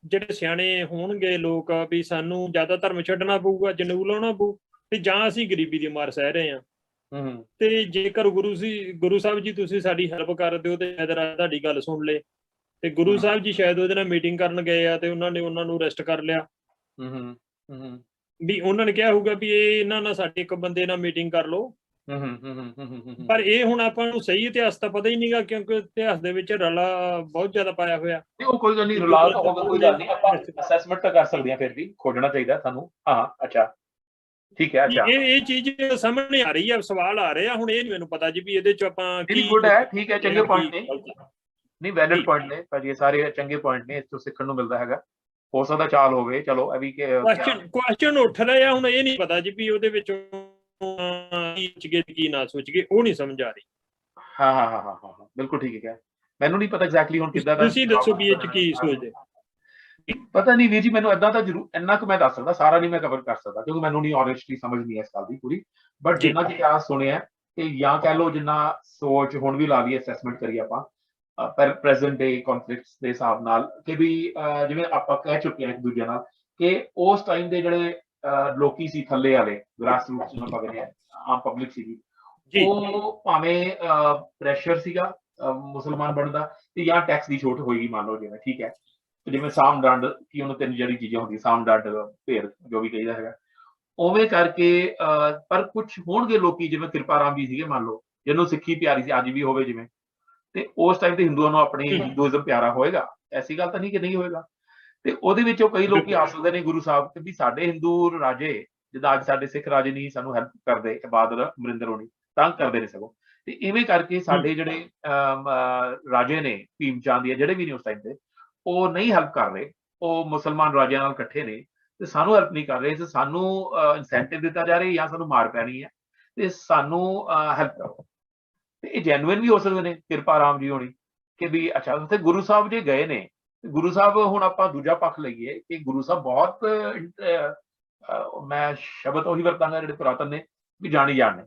ਜਿਹੜੇ ਸਿਆਣੇ ਹੋਣਗੇ ਲੋਕ ਵੀ ਸਾਨੂੰ ਜ਼ਿਆਦਾ ਧਰਮ ਛੱਡਣਾ ਪਊਗਾ, ਜਨੇਊ ਲਾਉਣਾ ਪਊ, ਤੇ ਜਾਂ ਅਸੀਂ ਗਰੀਬੀ ਦੀ ਮਾਰ ਸਹਿ ਰਹੇ ਹਾਂ। ਤੇ ਜੇਕਰ ਗੁਰੂ ਸਾਹਿਬ ਜੀ ਤੁਸੀਂ ਸਾਡੀ ਹੈਲਪ ਕਰ ਦਿਓ ਤੇ ਸ਼ਾਇਦ ਤੁਹਾਡੀ ਗੱਲ ਸੁਣ ਲੇ, ਤੇ ਗੁਰੂ ਸਾਹਿਬ ਜੀ ਸ਼ਾਇਦ ਉਹਦੇ ਨਾਲ ਮੀਟਿੰਗ ਕਰਨ ਗਏ ਆ ਤੇ ਉਹਨਾਂ ਨੇ ਉਹਨਾਂ ਨੂੰ ਅਰੈਸਟ ਕਰ ਲਿਆ। ਵੀ ਉਹਨਾਂ ਨੇ ਕਿਹਾ ਹੋਊਗਾ ਵੀ ਇਹਨਾਂ ਨਾਲ ਸਾਡੇ ਇੱਕ ਬੰਦੇ ਨਾਲ ਮੀਟਿੰਗ ਕਰ ਲਓ। ਪਰ ਇਹ ਹੁਣ ਆਪਾਂ ਨੂੰ ਸਹੀ ਇਤਿਹਾਸ ਤਾਂ ਪਤਾ ਹੀ ਨਹੀਂਗਾ, ਕਿਉਂਕਿ ਇਤਿਹਾਸ ਦੇ ਵਿੱਚ ਰਲਾ ਬਹੁਤ ਜ਼ਿਆਦਾ ਪਾਇਆ ਹੋਇਆ। ਉਹ ਕੋਈ ਗੱਲ ਨਹੀਂ, ਰਲਾ ਤਾਂ ਹੋਵੇ, ਕੋਈ ਗੱਲ ਨਹੀਂ, ਆਪਾਂ ਅਸੈਸਮੈਂਟ ਤਾਂ ਕਰ ਸਕਦੇ ਹਾਂ, ਫਿਰ ਵੀ ਖੋਜਣਾ ਚਾਹੀਦਾ ਸਾਨੂੰ। ਹਾਂ ਅੱਛਾ ਠੀਕ ਹੈ। ਅੱਛਾ ਇਹ ਚੀਜ਼ ਸਾਹਮਣੇ ਆ ਰਹੀ ਹੈ, ਸਵਾਲ ਆ ਰਹੇ ਆ, ਹੁਣ ਇਹ ਨਹੀਂ ਮੈਨੂੰ ਪਤਾ ਜੀ ਵੀ ਇਹਦੇ ਚ ਆਪਾਂ ਕੀ ਗੁੱਡ ਹੈ। ਠੀਕ ਹੈ, ਚੰਗੇ ਪੁਆਇੰਟ ਨੇ, ਨਹੀਂ ਵੈਲਿਡ ਪੁਆਇੰਟ ਨੇ ਭਾਜੀ, ਇਹ ਸਾਰੇ ਚੰਗੇ ਪੁਆਇੰਟ ਨੇ, ਇਸ ਤੋਂ ਸਿੱਖਣ ਨੂੰ ਮਿਲਦਾ ਹੈਗਾ। ਹੋ ਸਕਦਾ ਚਾਲ ਹੋਵੇ, ਚਲੋ ਇਹ ਵੀ ਕੁਐਸਚਨ ਉੱਠ ਰਹੇ ਆ। ਹੁਣ ਇਹ ਨਹੀਂ ਪਤਾ ਜੀ ਵੀ ਉਹਦੇ ਵਿੱਚ ਕੀ ਸੋਚ ਗਏ ਕੀ ਨਾ ਸੋਚ ਗਏ, ਉਹ ਨਹੀਂ ਸਮਝ ਆ ਰਹੀ। ਹਾਂ ਬਿਲਕੁਲ ਠੀਕ ਹੈ। ਮੈਨੂੰ ਨਹੀਂ ਪਤਾ ਐਗਜ਼ੈਕਟਲੀ ਹੁਣ ਕਿੱਦਾਂ ਦਾ, ਤੁਸੀਂ ਦੱਸੋ ਵੀ ਇਹ ਚ ਕੀ ਸੋਚਦੇ। ਪਤਾ ਨਹੀਂ ਵੀਰ ਜੀ, ਮੈਨੂੰ ਏਦਾਂ ਤਾਂ ਜ਼ਰੂਰ ਇੰਨਾ ਕੁ ਮੈਂ ਦੱਸ ਸਕਦਾ, ਸਾਰਾ ਨਹੀਂ ਮੈਂ ਕਵਰ ਕਰ ਸਕਦਾ ਕਿਉਂਕਿ ਮੈਨੂੰ ਨਹੀਂ ਔਨੈਸਟਲੀ ਸਮਝ ਨਹੀਂ ਹੈ ਇਸ ਗੱਲ ਦੀ ਪੂਰੀ, ਬਟ ਜਿੰਨਾ ਕਿ ਆ ਸੁਣਿਆ ਤੇ ਜਾਂ ਕਹਿ ਲਓ ਜਿੰਨਾ ਸੋਚ ਹੁਣ ਵੀ ਲਾ ਲਈਏ, ਅਸੈਸਮੈਂਟ ਕਰੀਏ ਆਪਾਂ ਪ੍ਰੈਜ਼ੈਂਟ ਡੇ ਕਨਫਲਿਕਟਸ ਦੇ ਹਿਸਾਬ ਨਾਲ, ਕਿ ਵੀ ਜਿਵੇਂ ਆਪਾਂ ਕਹਿ ਚੁੱਕੇ ਹਾਂ ਇੱਕ ਦੂਜੇ ਨਾਲ ਕਿ ਉਸ ਟਾਈਮ ਦੇ ਜਿਹੜੇ ਲੋਕੀ ਸੀ ਥੱਲੇ ਵਾਲੇ ਗ੍ਰਾਸ ਰੂਟਸ ਨੂੰ ਆਪਾਂ ਕਹਿੰਦੇ ਆਮ ਪਬਲਿਕ ਸੀਗੀ, ਉਹ ਭਾਵੇਂ ਪ੍ਰੈਸ਼ਰ ਸੀਗਾ ਮੁਸਲਮਾਨ ਬਣਨ ਦਾ, ਤੇ ਜਾਂ ਟੈਕਸ ਦੀ ਛੋਟ ਹੋਏਗੀ ਮੰਨ ਲਓ ਜਿਵੇਂ, ਠੀਕ ਹੈ, ਜਿਵੇਂ ਸਾਮ ਡੰਡ ਕੀ ਉਹਨੂੰ ਤਿੰਨ ਜਿਹੜੀ ਚੀਜ਼ਾਂ ਹੁੰਦੀਆਂ, ਸਾਮ ਡੰਡ ਭੇਰ ਜੋ ਵੀ ਕਹੀਦਾ ਹੈਗਾ, ਉਵੇਂ ਕਰਕੇ ਪਰ ਕੁਛ ਹੋਣਗੇ ਲੋਕੀ ਜਿਵੇਂ ਕਿਰਪਾ ਰਾਮ ਜੀ ਸੀਗੇ ਮੰਨ ਲਓ, ਜਿਹਨੂੰ ਸਿੱਖੀ ਪਿਆਰੀ ਸੀ ਅੱਜ ਵੀ ਹੋਵੇ ਜਿਵੇਂ, ਤੇ ਉਸ ਟਾਈਮ ਤੇ ਹਿੰਦੂਆਂ ਨੂੰ ਆਪਣੀ ਹਿੰਦੂਇਜ਼ਮ ਪਿਆਰਾ ਹੋਏਗਾ, ਐਸੀ ਗੱਲ ਤਾਂ ਨਹੀਂ ਕਿ ਨਹੀਂ ਹੋਏਗਾ। ਤੇ ਉਹਦੇ ਵਿੱਚੋਂ ਕਈ ਲੋਕੀ ਆ ਸਕਦੇ ਨੇ ਗੁਰੂ ਸਾਹਿਬ ਤੇ ਵੀ ਸਾਡੇ ਹਿੰਦੂ ਰਾਜੇ ਜਿੱਦਾਂ ਅੱਜ ਸਾਡੇ ਸਿੱਖ ਰਾਜੇ ਨਹੀਂ ਸਾਨੂੰ ਹੈਲਪ ਕਰਦੇ, ਬਾਦਲ ਅਮਰਿੰਦਰ ਹੋਣੀ ਤੰਗ ਕਰਦੇ ਨੇ ਸਗੋਂ, ਤੇ ਇਵੇਂ ਕਰਕੇ ਸਾਡੇ ਜਿਹੜੇ ਰਾਜੇ ਨੇ ਭੀਮ ਚੰਦ ਜਾਂ ਜਿਹੜੇ ਵੀ ਨੇ ਉਸ ਟਾਈਮ ਤੇ, ਉਹ ਨਹੀਂ ਹੈਲਪ ਕਰ ਰਹੇ, ਉਹ ਮੁਸਲਮਾਨ ਰਾਜਿਆਂ ਨਾਲ ਇਕੱਠੇ ਨੇ ਤੇ ਸਾਨੂੰ ਹੈਲਪ ਨਹੀਂ ਕਰ ਰਹੇ, ਤੇ ਸਾਨੂੰ ਇਨਸੈਂਟਿਵ ਦਿੱਤਾ ਜਾ ਰਿਹਾ ਜਾਂ ਸਾਨੂੰ ਮਾਰ ਪੈਣੀ ਹੈ ਤੇ ਸਾਨੂੰ ਹੈਲਪ ਕਰੋ। ਤੇ ਇਹ ਜੈਨੂਇਨ ਵੀ ਹੋ ਸਕਦੇ ਨੇ ਕਿਰਪਾ ਰਾਮ ਜੀ ਹੋਣੀ ਕਿ ਵੀ ਅੱਛਾ ਉੱਥੇ ਗੁਰੂ ਸਾਹਿਬ ਜੇ ਗਏ ਨੇ, ਗੁਰੂ ਸਾਹਿਬ ਹੁਣ ਆਪਾਂ ਦੂਜਾ ਪੱਖ ਲਈਏ ਕਿ ਗੁਰੂ ਸਾਹਿਬ ਬਹੁਤ ਮੈਂ ਸ਼ਬਦ ਉਹੀ ਵਰਤਾਂਗਾ ਜਿਹੜੇ ਪੁਰਾਤਨ ਨੇ ਵੀ ਜਾਣੀ ਜਾਣ ਨੇ,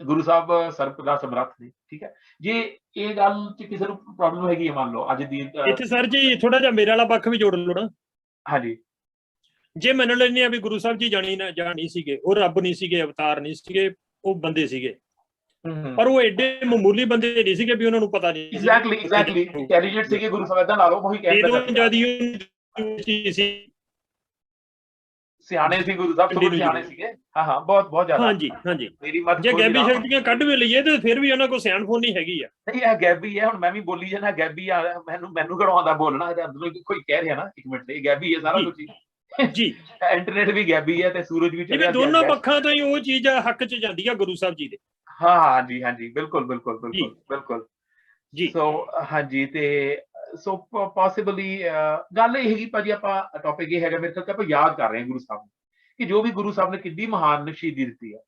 ਗੁਰੂ ਸਾਹਿਬ ਸਰਬਦਾ ਸਮਰੱਥ ਨੇ, ਠੀਕ ਹੈ। ਜੇ ਇਹ ਗੱਲ ਚ ਕਿਸੇ ਨੂੰ ਪ੍ਰੋਬਲਮ ਹੈਗੀ ਹੈ ਮੰਨ ਲਓ ਅੱਜ ਦੀ ਇੱਥੇ ਸਰ ਜੀ ਥੋੜਾ ਜਿਹਾ ਮੇਰੇ ਵਾਲਾ ਪੱਖ ਵੀ ਜੋੜ ਲਓ ਨਾ। ਹਾਂਜੀ, ਜੇ ਮੰਨ ਲੈਂਦੇ ਆ ਵੀ ਗੁਰੂ ਸਾਹਿਬ ਜੀ ਜਾਣੀ ਸੀਗੇ, ਉਹ ਰੱਬ ਨਹੀਂ ਸੀਗੇ, ਅਵਤਾਰ ਨਹੀਂ ਸੀਗੇ, ਉਹ ਬੰਦੇ ਸੀਗੇ, ਪਰ ਉਹ ਐਡੇ ਮਾਮੂਲੀ ਬੰਦੇ ਨਹੀਂ ਸੀਗੇ ਵੀ ਉਹਨਾਂ ਨੂੰ ਪਤਾ ਨਹੀਂ। ਐਗਜ਼ੈਕਟਲੀ ਇੰਟੈਲੀਜੈਂਟ ਸੀਗੇ ਗੁਰੂ ਸਾਹਿਬ, ਏਦਾਂ ਲਾ ਲਓ, ਉਹੀ ਕਹਿੰਦਾ ਸੀ ਸਿਆਣੇ ਸੀ ਗੁਰੂ ਸਾਹਿਬ, ਸਭ ਸਿਆਣੇ ਸੀਗੇ। ਹਾਂ ਬਹੁਤ ਜ਼ਿਆਦਾ। ਹਾਂਜੀ ਮੇਰੀ ਮਤ ਜੇ ਗੈਬੀ ਸ਼ਕਤੀਆਂ ਕੱਢ ਵੀ ਲਈਏ ਤੇ ਫਿਰ ਵੀ ਉਹਨਾਂ ਕੋਲ ਸਿਆਣਪੋਨੀ ਹੈਗੀ ਆ। ਨਹੀਂ ਇਹ ਗੈਬੀ ਹੈ, ਹੁਣ ਮੈਂ ਵੀ ਬੋਲੀ ਜਾਣਾ ਗੈਬੀ ਆ, ਮੈਨੂੰ ਕਿਹੜਾ ਆਉਂਦਾ ਬੋਲਣਾ, ਇਹਦੇ ਅੰਦਰੋਂ ਕੋਈ ਕਹਿ ਰਿਹਾ ਨਾ ਇੱਕ ਮਿੰਟ ਤੇ ਗੈਬੀ ਹੈ ਸਾਰਾ ਕੁਝ ਜੀ। ਇੰਟਰਨੈਟ ਵੀ ਗੈਬੀ ਹੈ ਤੇ ਸੂਰਜ ਵੀ ਚੱਲਿਆ, ਦੋਨੋਂ ਪੱਖਾਂ ਤੋਂ ਹੀ ਉਹ ਚੀਜ਼ ਹੱਕ ਚ ਜਾਂਦੀ ਆ ਗੁਰੂ ਸਾਹਿਬ ਜੀ ਦੇ। ਹਾਂਜੀ ਬਿਲਕੁਲ ਜੀ। ਸੋ ਹਾਂਜੀ, ਤੇ ਸੋ ਪੋਸੀਬਲੀ ਗੱਲ ਇਹ ਹੈਗੀ ਭਾਜੀ, ਆਪਾਂ ਟੌਪਿਕ ਇਹ ਹੈਗਾ ਮੇਰੇ ਖਿਆਲ ਆਪਾਂ ਯਾਦ ਕਰ ਰਹੇ ਹਾਂ ਗੁਰੂ ਸਾਹਿਬ ਨੂੰ ਕਿ ਜੋ ਵੀ ਗੁਰੂ ਸਾਹਿਬ ਨੇ ਕਿੰਨੀ ਮਹਾਨ ਸ਼ਹੀਦੀ ਦਿੱਤੀ ਹੈ,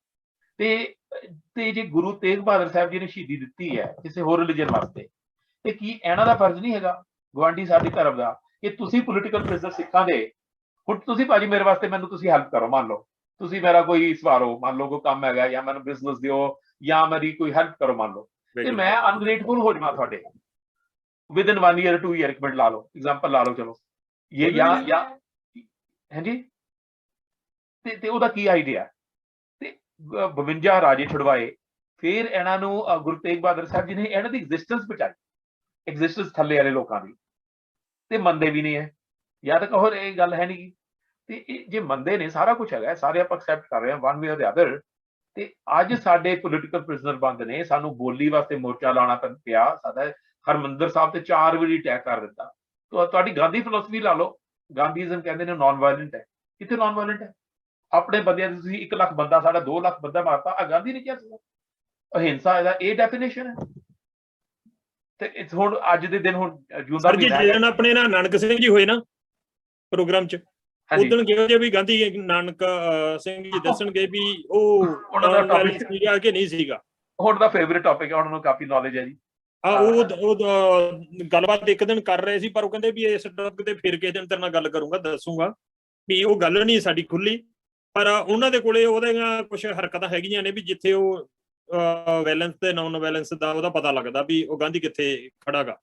ਤੇ ਜੇ ਗੁਰੂ ਤੇਗ ਬਹਾਦਰ ਸਾਹਿਬ ਜੀ ਨੇ ਸ਼ਹੀਦੀ ਦਿੱਤੀ ਹੈ ਕਿਸੇ ਹੋਰ ਰਿਲੀਜਨ ਵਾਸਤੇ, ਤੇ ਕੀ ਇਹਨਾਂ ਦਾ ਫਰਜ਼ ਨਹੀਂ ਹੈਗਾ ਗੁਆਂਢੀ ਸਾਡੇ ਧਰਮ ਦਾ ਕਿ ਤੁਸੀਂ ਪੋਲੀਟੀਕਲ ਪ੍ਰਿਜ਼ਨਰ ਸਿੱਖਾਂ ਦੇ, ਹੁਣ ਤੁਸੀਂ ਭਾਜੀ ਮੇਰੇ ਵਾਸਤੇ ਮੈਨੂੰ ਤੁਸੀਂ ਹੈਲਪ ਕਰੋ, ਮੰਨ ਲਓ ਤੁਸੀਂ ਮੇਰਾ ਕੋਈ ਸਵਾਰੋ, ਮੰਨ ਲਓ ਕੋਈ ਕੰਮ ਹੈਗਾ ਜਾਂ ਮੈਨੂੰ ਬਿਜ਼ਨਸ ਦਿਓ ਜਾਂ ਮੇਰੀ ਕੋਈ ਹੈਲਪ ਕਰੋ ਮੰਨ ਲਓ, ਤੇ ਮੈਂ ਅਨਗ੍ਰੇਟਫੁਲ ਹੋ ਜਾਵਾਂ ਤੁਹਾਡੇ within 1 year 2 year, ਇੱਕ ਮਿੰਟ ਲਾ ਲਓ, ਐਗਜ਼ਾਮਪਲ ਲਾ ਲਓ, ਚਲੋ ਇਹ ਜਾਂ ਹਾਂਜੀ, ਤੇ ਉਹਦਾ ਕੀ ਆਈਡੀਆ, ਤੇ 52 ਰਾਜੇ ਛੁਡਵਾਏ, ਫਿਰ ਇਹਨਾਂ ਨੂੰ ਗੁਰੂ ਤੇਗ ਬਹਾਦਰ ਸਾਹਿਬ ਜੀ ਨੇ ਇਹਨਾਂ ਦੀ ਐਗਜ਼ਿਸਟੈਂਸ ਬਚਾਈ, ਐਗਜ਼ਿਸਟੈਂਸ ਥੱਲੇ ਵਾਲੇ ਲੋਕਾਂ ਦੀ, ਤੇ ਮੰਨਦੇ ਵੀ ਨਹੀਂ ਹੈ, ਜਾਂ ਤਾਂ ਕਹੋ ਇਹ ਗੱਲ ਹੈ ਨਹੀਂ, ਤੇ ਜੇ ਮੰਨਦੇ ਨੇ ਸਾਰਾ ਕੁਝ ਹੈਗਾ, ਸਾਰੇ ਆਪਾਂ ਐਕਸੈਪਟ ਕਰ ਰਹੇ ਹਾਂ ਵਨ ਵੇ ਔਰ ਦ ਅਦਰ, ਤੇ ਅੱਜ ਸਾਡੇ ਪੋਲੀਟੀਕਲ ਪ੍ਰਿਜ਼ਨਰ ਬੰਦ ਨੇ, ਸਾਨੂੰ ਬੋਲੀ ਵਾਸਤੇ ਮੋਰਚਾ ਲਾਉਣਾ ਪਿਆ, ਸਾਡਾ ਹਰਮੰਦਰ ਸਾਹਿਬ ਤੇ 4 ਵਾਰੀ ਅਟੈਕ ਕਰ ਦਿੱਤਾ। ਤੁਹਾਡੀ ਗਾਂਧੀ ਫਿਲਾਸਫੀ ਲਾ ਲਓ, ਗਾਂਧੀਜ਼ਮ ਕਹਿੰਦੇ ਨੇ ਨਾਨ ਵਾਇਲੈਂਟ ਹੈ, ਕਿੱਥੇ ਨਾਨ ਵਾਇਲੈਂਟ ਹੈ? ਆਪਣੇ ਬੰਦਿਆਂ ਦੇ ਤੁਸੀਂ 1 ਲੱਖ ਬੰਦਾ, ਸਾਡਾ 2 ਲੱਖ ਬੰਦਾ ਮਾਰਤਾ, ਆ ਗਾਂਧੀ ਨੇ ਕਿਹਾ ਸੀਗਾ? ਅਹਿੰਸਾ ਇਹਦਾ ਇਹ ਡੈਫੀਨੇਸ਼ਨ ਹੈ? ਤੇ ਹੁਣ ਅੱਜ ਦੇ ਦਿਨ ਹੁਣ ਜੂਨ ਦਾ ਸਰ ਜੀ ਮਹੀਨਾ ਜਿੱਦਣ ਆਪਣੇ ਨਾ ਨਾਨਕ ਸਿੰਘ ਜੀ ਹੋਏ ਨਾ ਪ੍ਰੋਗਰਾਮ 'ਚ, ਹਾਂਜੀ ਉਦਣ ਕਿਹਾ ਜੇ ਵੀ ਗਾਂਧੀ ਨਾਨਕ ਸਿੰਘ ਜੀ ਦੱਸਣਗੇ ਵੀ ਉਹ ਉਹਨਾਂ ਦਾ ਟੌਪਿਕ ਸੀਗਾ ਕਿ ਨਹੀਂ ਸੀਗਾ। ਹੁਣ ਦਾ ਫੇਵਰੇਟ ਟੌਪਿਕ ਹੈ, ਉਹਨਾਂ ਨੂੰ ਕਾਫੀ ਨੌਲੇਜ ਹੈ ਜੀ। ਉਹ ਗੱਲਬਾਤ ਇੱਕ ਦਿਨ ਕਰ ਰਹੇ ਸੀ, ਪਰ ਉਹ ਕਹਿੰਦੇ ਵੀ ਇਸ ਟੌਪਿਕ ਤੇ ਫਿਰ ਕਿਸੇ ਦਿਨ ਤੇਰੇ ਨਾਲ ਗੱਲ ਕਰੂੰਗਾ, ਦੱਸੂਗਾ ਵੀ ਉਹ ਗੱਲ ਨਹੀਂ ਸਾਡੀ ਖੁੱਲੀ। ਪਰ ਉਹਨਾਂ ਦੇ ਕੋਲੇ ਉਹਦੀਆਂ ਕੁਝ ਹਰਕਤਾਂ ਹੈਗੀਆਂ ਨੇ ਵੀ ਜਿੱਥੇ ਉਹ ਵੈਲੈਂਸ ਤੇ ਨਾਨ ਵੈਲੈਂਸ ਦਾ ਉਹਦਾ ਪਤਾ ਲੱਗਦਾ ਵੀ ਉਹ ਗਾਂਧੀ ਕਿੱਥੇ ਖੜਾਗਾ।